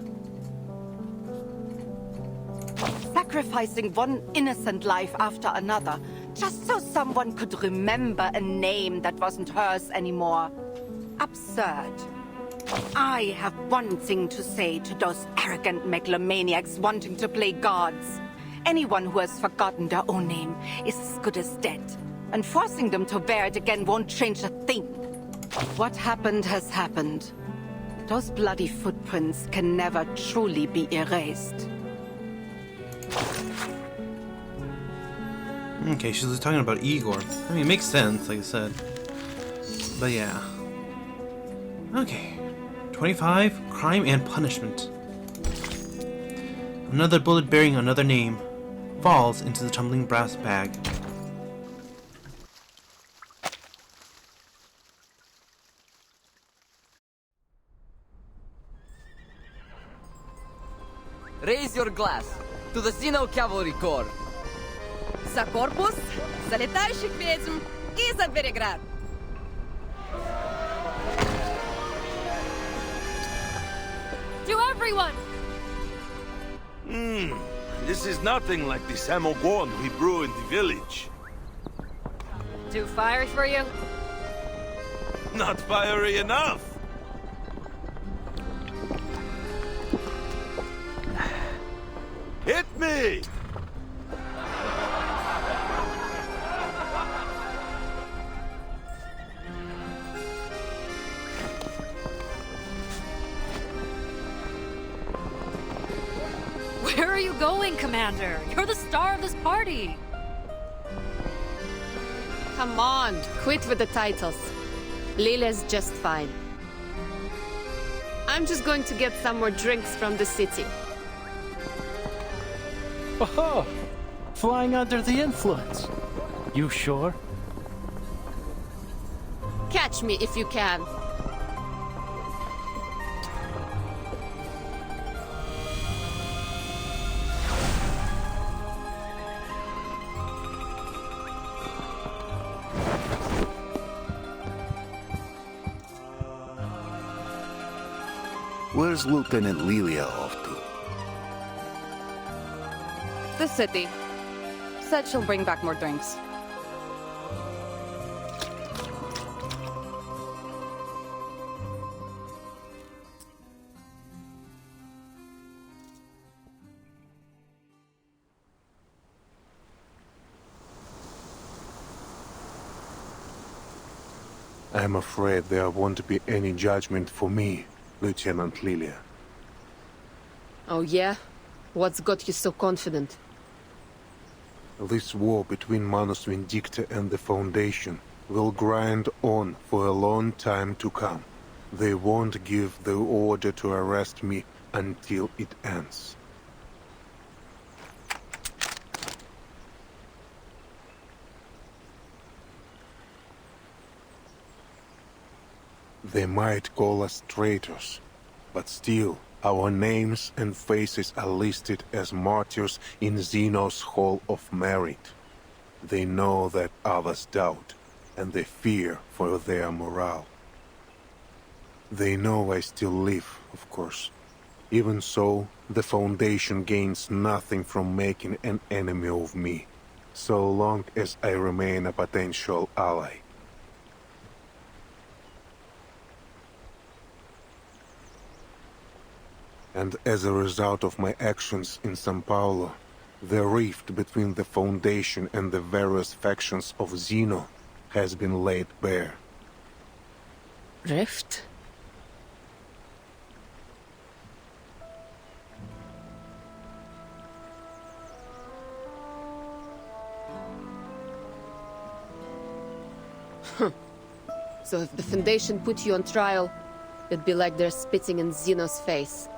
Sacrificing one innocent life after another, just so someone could remember a name that wasn't hers anymore. Absurd. I have one thing to say to those arrogant megalomaniacs wanting to play gods. Anyone who has forgotten their own name is as good as dead, and forcing them to bear it again won't change a thing. What happened has happened. Those bloody footprints can never truly be erased. Okay, she's talking about Igor. I mean, it makes sense, like I said. But yeah. Okay. 25, crime and punishment. Another bullet bearing another name falls into the tumbling brass bag. Raise your glass to the Xeno Cavalry Corps. За корпус, за летающих ведьм и за Береград. To everyone! This is nothing like the samogon we brew in the village. Too fiery for you? Not fiery enough. Hit me! Where are you going, Commander? You're the star of this party. Come on, quit with the titles. Lila's just fine. I'm just going to get some more drinks from the city. Oh, flying under the influence. You sure? Catch me if you can. Where's Lieutenant Lilia off to? The city. Said she'll bring back more drinks. I'm afraid there won't be any judgment for me, Lieutenant Lilia. Oh yeah? What's got you so confident? This war between Manus Vindicta and the Foundation will grind on for a long time to come. They won't give the order to arrest me until it ends. They might call us traitors, but still, our names and faces are listed as martyrs in Zeno's Hall of Merit. They know that others doubt, and they fear for their morale. They know I still live, of course. Even so, the Foundation gains nothing from making an enemy of me, so long as I remain a potential ally. And as a result of my actions in São Paulo, the rift between the Foundation and the various factions of Zeno has been laid bare. Rift? So if the Foundation put you on trial, it'd be like they're spitting in Zeno's face.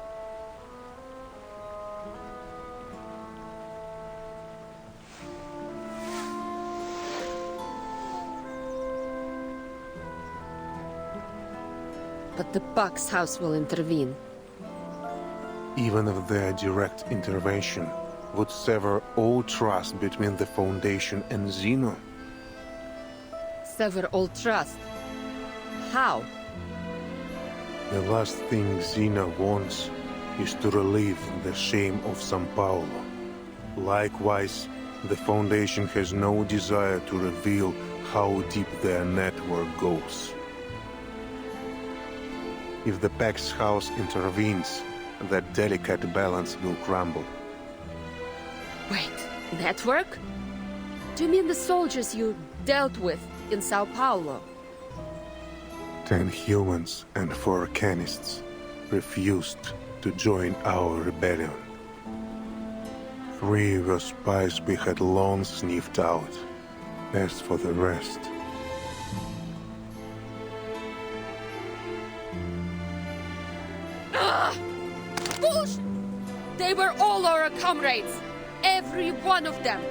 But the Buck's house will intervene. Even if their direct intervention would sever all trust between the Foundation and Zeno. Sever all trust? How? The last thing Zeno wants is to relieve the shame of São Paulo. Likewise, the Foundation has no desire to reveal how deep their network goes. If the Pax House intervenes, that delicate balance will crumble. Wait, network? Do you mean the soldiers you dealt with in Sao Paulo? 10 humans and 4 Canists refused to join our rebellion. 3 were spies we had long sniffed out. As for the rest... Bullshit! They were all our comrades! Every one of them!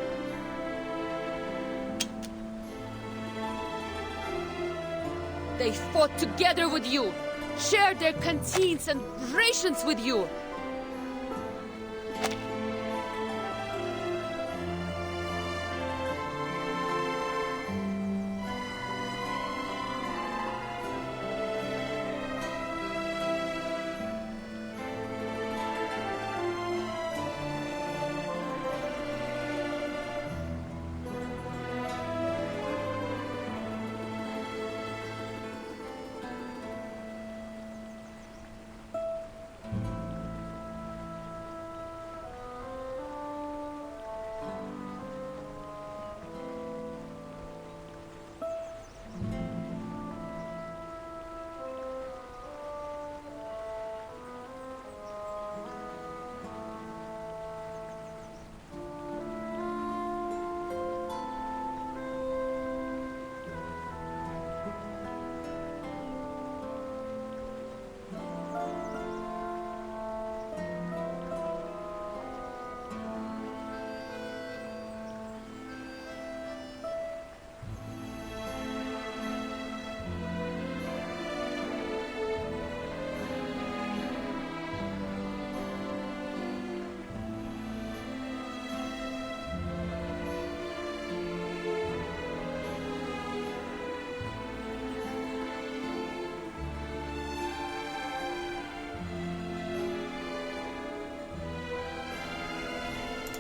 They fought together with you, shared their canteens and rations with you.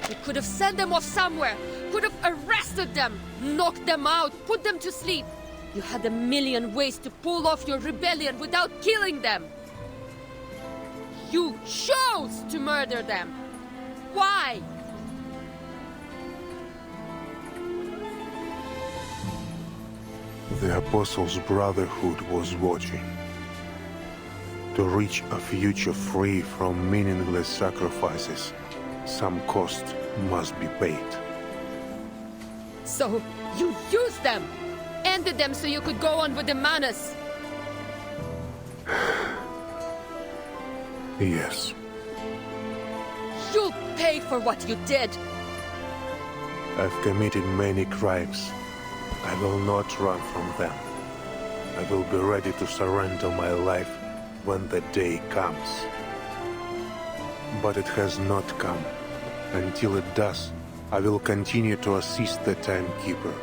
You could have sent them off somewhere, could have arrested them, knocked them out, put them to sleep. You had a million ways to pull off your rebellion without killing them. You chose to murder them. Why? The Apostles' Brotherhood was watching. To reach a future free from meaningless sacrifices, some cost must be paid. So, you used them! Ended them so you could go on with the Manus! Yes. You'll pay for what you did! I've committed many crimes. I will not run from them. I will be ready to surrender my life when the day comes. But it has not come. Until it does, I will continue to assist the Timekeeper.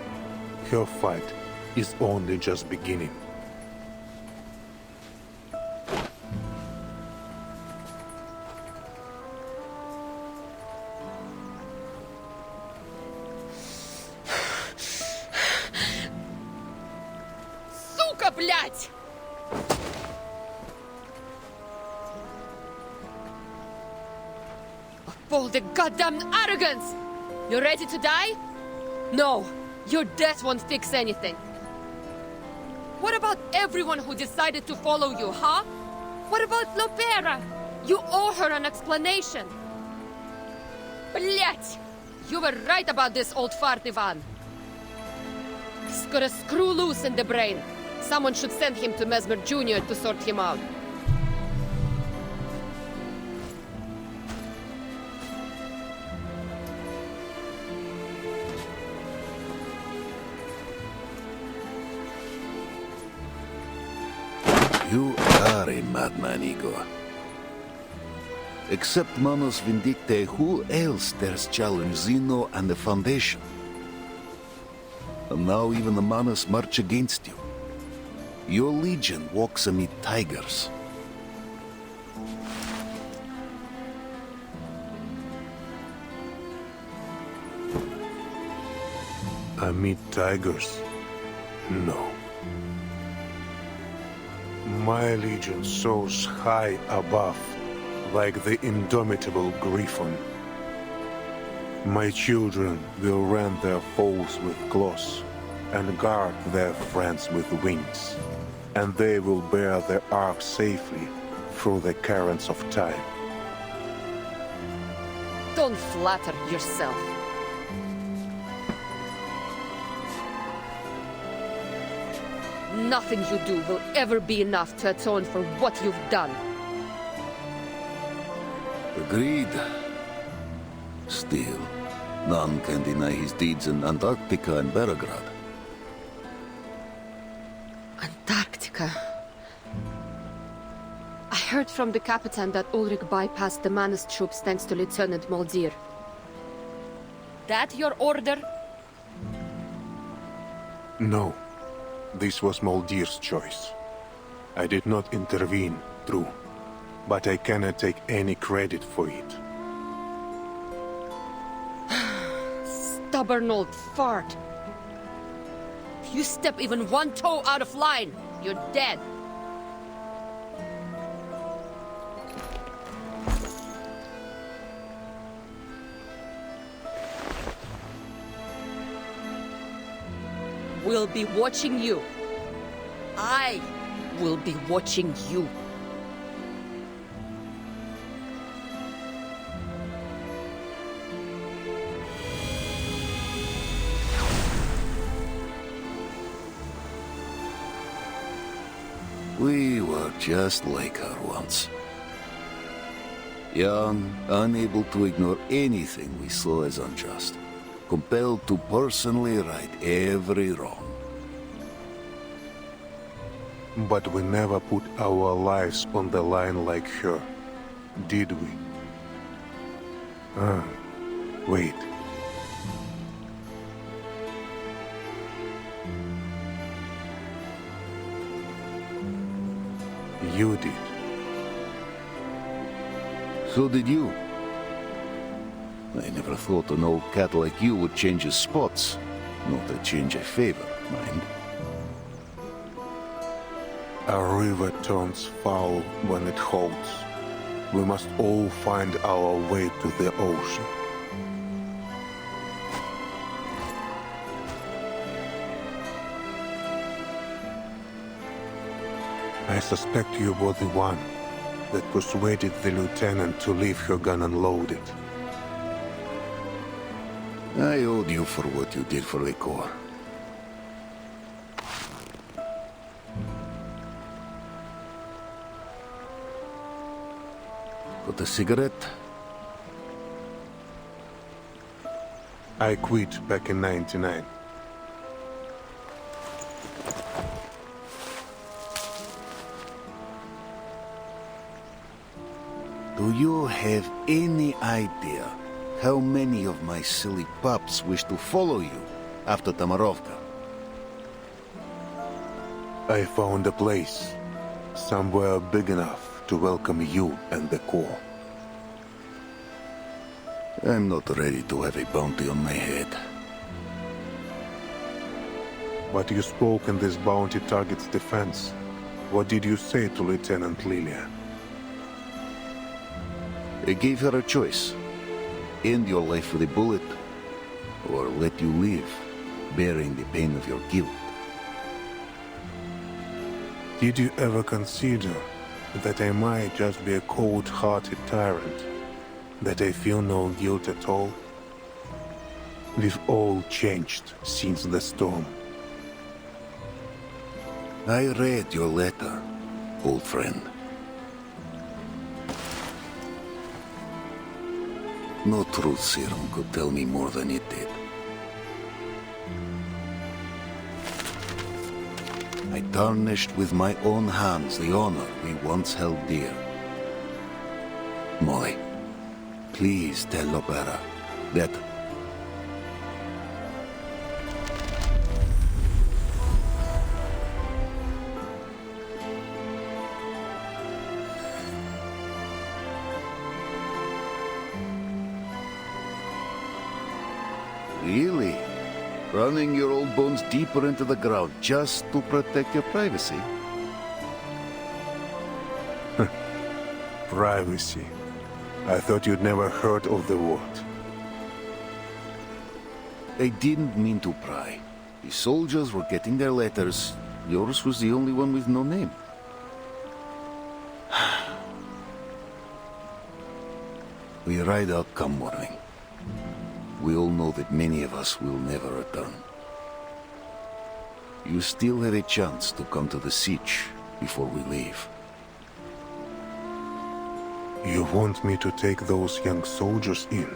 Her fight is only just beginning. Сука, блядь! Of all the goddamn arrogance! You ready to die? No, your death won't fix anything. What about everyone who decided to follow you, huh? What about Lopera? You owe her an explanation. Блять! You were right about this old fart Ivan. He's got a screw loose in the brain. Someone should send him to Mesmer Jr. to sort him out. You are a madman, Igor. Except Manus Vindicte, who else dares challenge Zeno and the Foundation? And now even the Manus march against you. Your legion walks amid tigers. Amid tigers? No. My legion soars high above, like the indomitable griffin. My children will rend their foes with claws, and guard their friends with wings, and they will bear their ark safely through the currents of time. Don't flatter yourself. Nothing you do will ever be enough to atone for what you've done. Agreed. Still, none can deny his deeds in Antarctica and Belgrade. Antarctica. I heard from the Capitan that Ulrich bypassed the Manus troops thanks to Lieutenant Moldir. That your order? No. This was Moldir's choice. I did not intervene, true, but I cannot take any credit for it. Stubborn old fart. If you step even one toe out of line, you're dead. We'll be watching you. I will be watching you. We were just like her once. Young, unable to ignore anything we saw as unjust. Compelled to personally right every wrong. But we never put our lives on the line like her, did we? Wait. You did. So did you. I never thought an old cat like you would change his spots. Not a change I favor, mind. A river turns foul when it holds. We must all find our way to the ocean. I suspect you were the one that persuaded the lieutenant to leave her gun unloaded. I owed you for what you did for the Corps. Got a cigarette? I quit back in '99. Do you have any idea how many of my silly pups wish to follow you after Tamarovka? I found a place. Somewhere big enough to welcome you and the Corps. I'm not ready to have a bounty on my head. But you spoke in this bounty target's defense. What did you say to Lieutenant Lilia? I gave her a choice. End your life with a bullet, or let you live, bearing the pain of your guilt. Did you ever consider that I might just be a cold-hearted tyrant? That I feel no guilt at all? We've all changed since the storm. I read your letter, old friend. No truth serum could tell me more than it did. I tarnished with my own hands the honor we once held dear. Molly, please tell Lopera that... Really? Running your old bones deeper into the ground just to protect your privacy? Privacy. I thought you'd never heard of the word. I didn't mean to pry. The soldiers were getting their letters. Yours was the only one with no name. We ride out come morning. We all know that many of us will never return. You still have a chance to come to the siege before we leave. You want me to take those young soldiers in?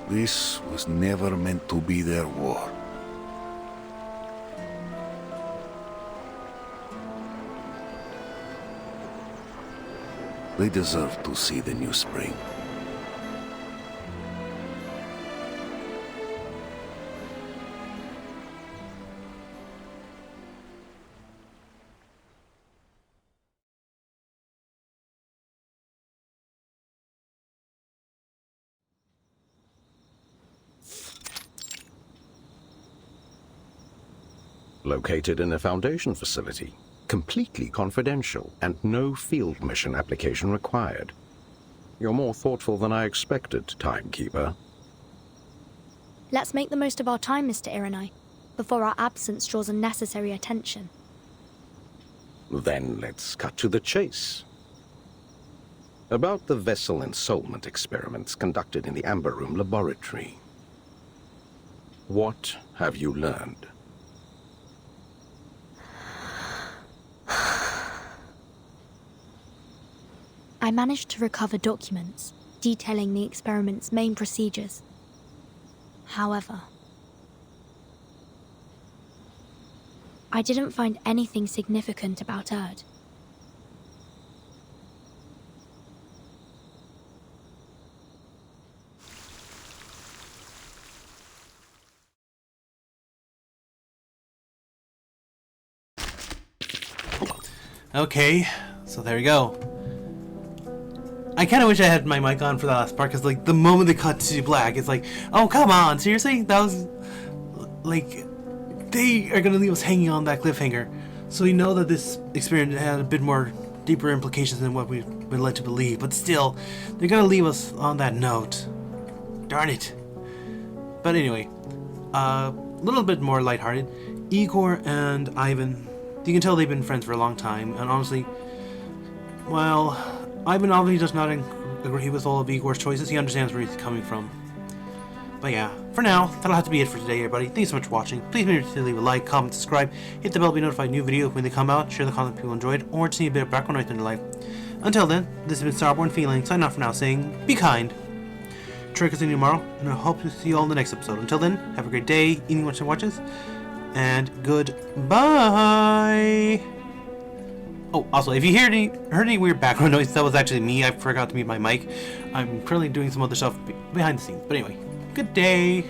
This was never meant to be their war. They deserve to see the new spring. Located in a Foundation facility, completely confidential, and no field mission application required. You're more thoughtful than I expected, Timekeeper. Let's make the most of our time, Mr. Irenai, before our absence draws unnecessary attention. Then let's cut to the chase. About the vessel ensoulment experiments conducted in the Amber Room laboratory. What have you learned? I managed to recover documents detailing the experiment's main procedures. However, I didn't find anything significant about Erd. Okay, so there we go. I kind of wish I had my mic on for the last part, because like the moment they cut to black, it's like, oh come on, seriously? That was like, they are gonna leave us hanging on that cliffhanger. So we know that this experiment had a bit more deeper implications than what we've been led to believe, but still, they're gonna leave us on that note. Darn it. But anyway, a little bit more lighthearted. Igor and Ivan, you can tell they've been friends for a long time, and honestly, well, Ivan obviously does not agree with all of Igor's choices. He understands where he's coming from. But yeah, for now, that'll have to be it for today, everybody. Thanks so much for watching. Please make sure to leave a like, comment, subscribe, hit the bell to be notified of new videos when they come out, share the content people enjoyed, or just need a bit of background noise in their life. Until then, this has been Starborn Feline, signing off for now, saying, be kind. Trick us in tomorrow, and I hope to see you all in the next episode. Until then, have a great day, eating what you watches, and goodbye. Oh, also, if you heard any weird background noise, that was actually me. I forgot to mute my mic. I'm currently doing some other stuff behind the scenes. But anyway, good day.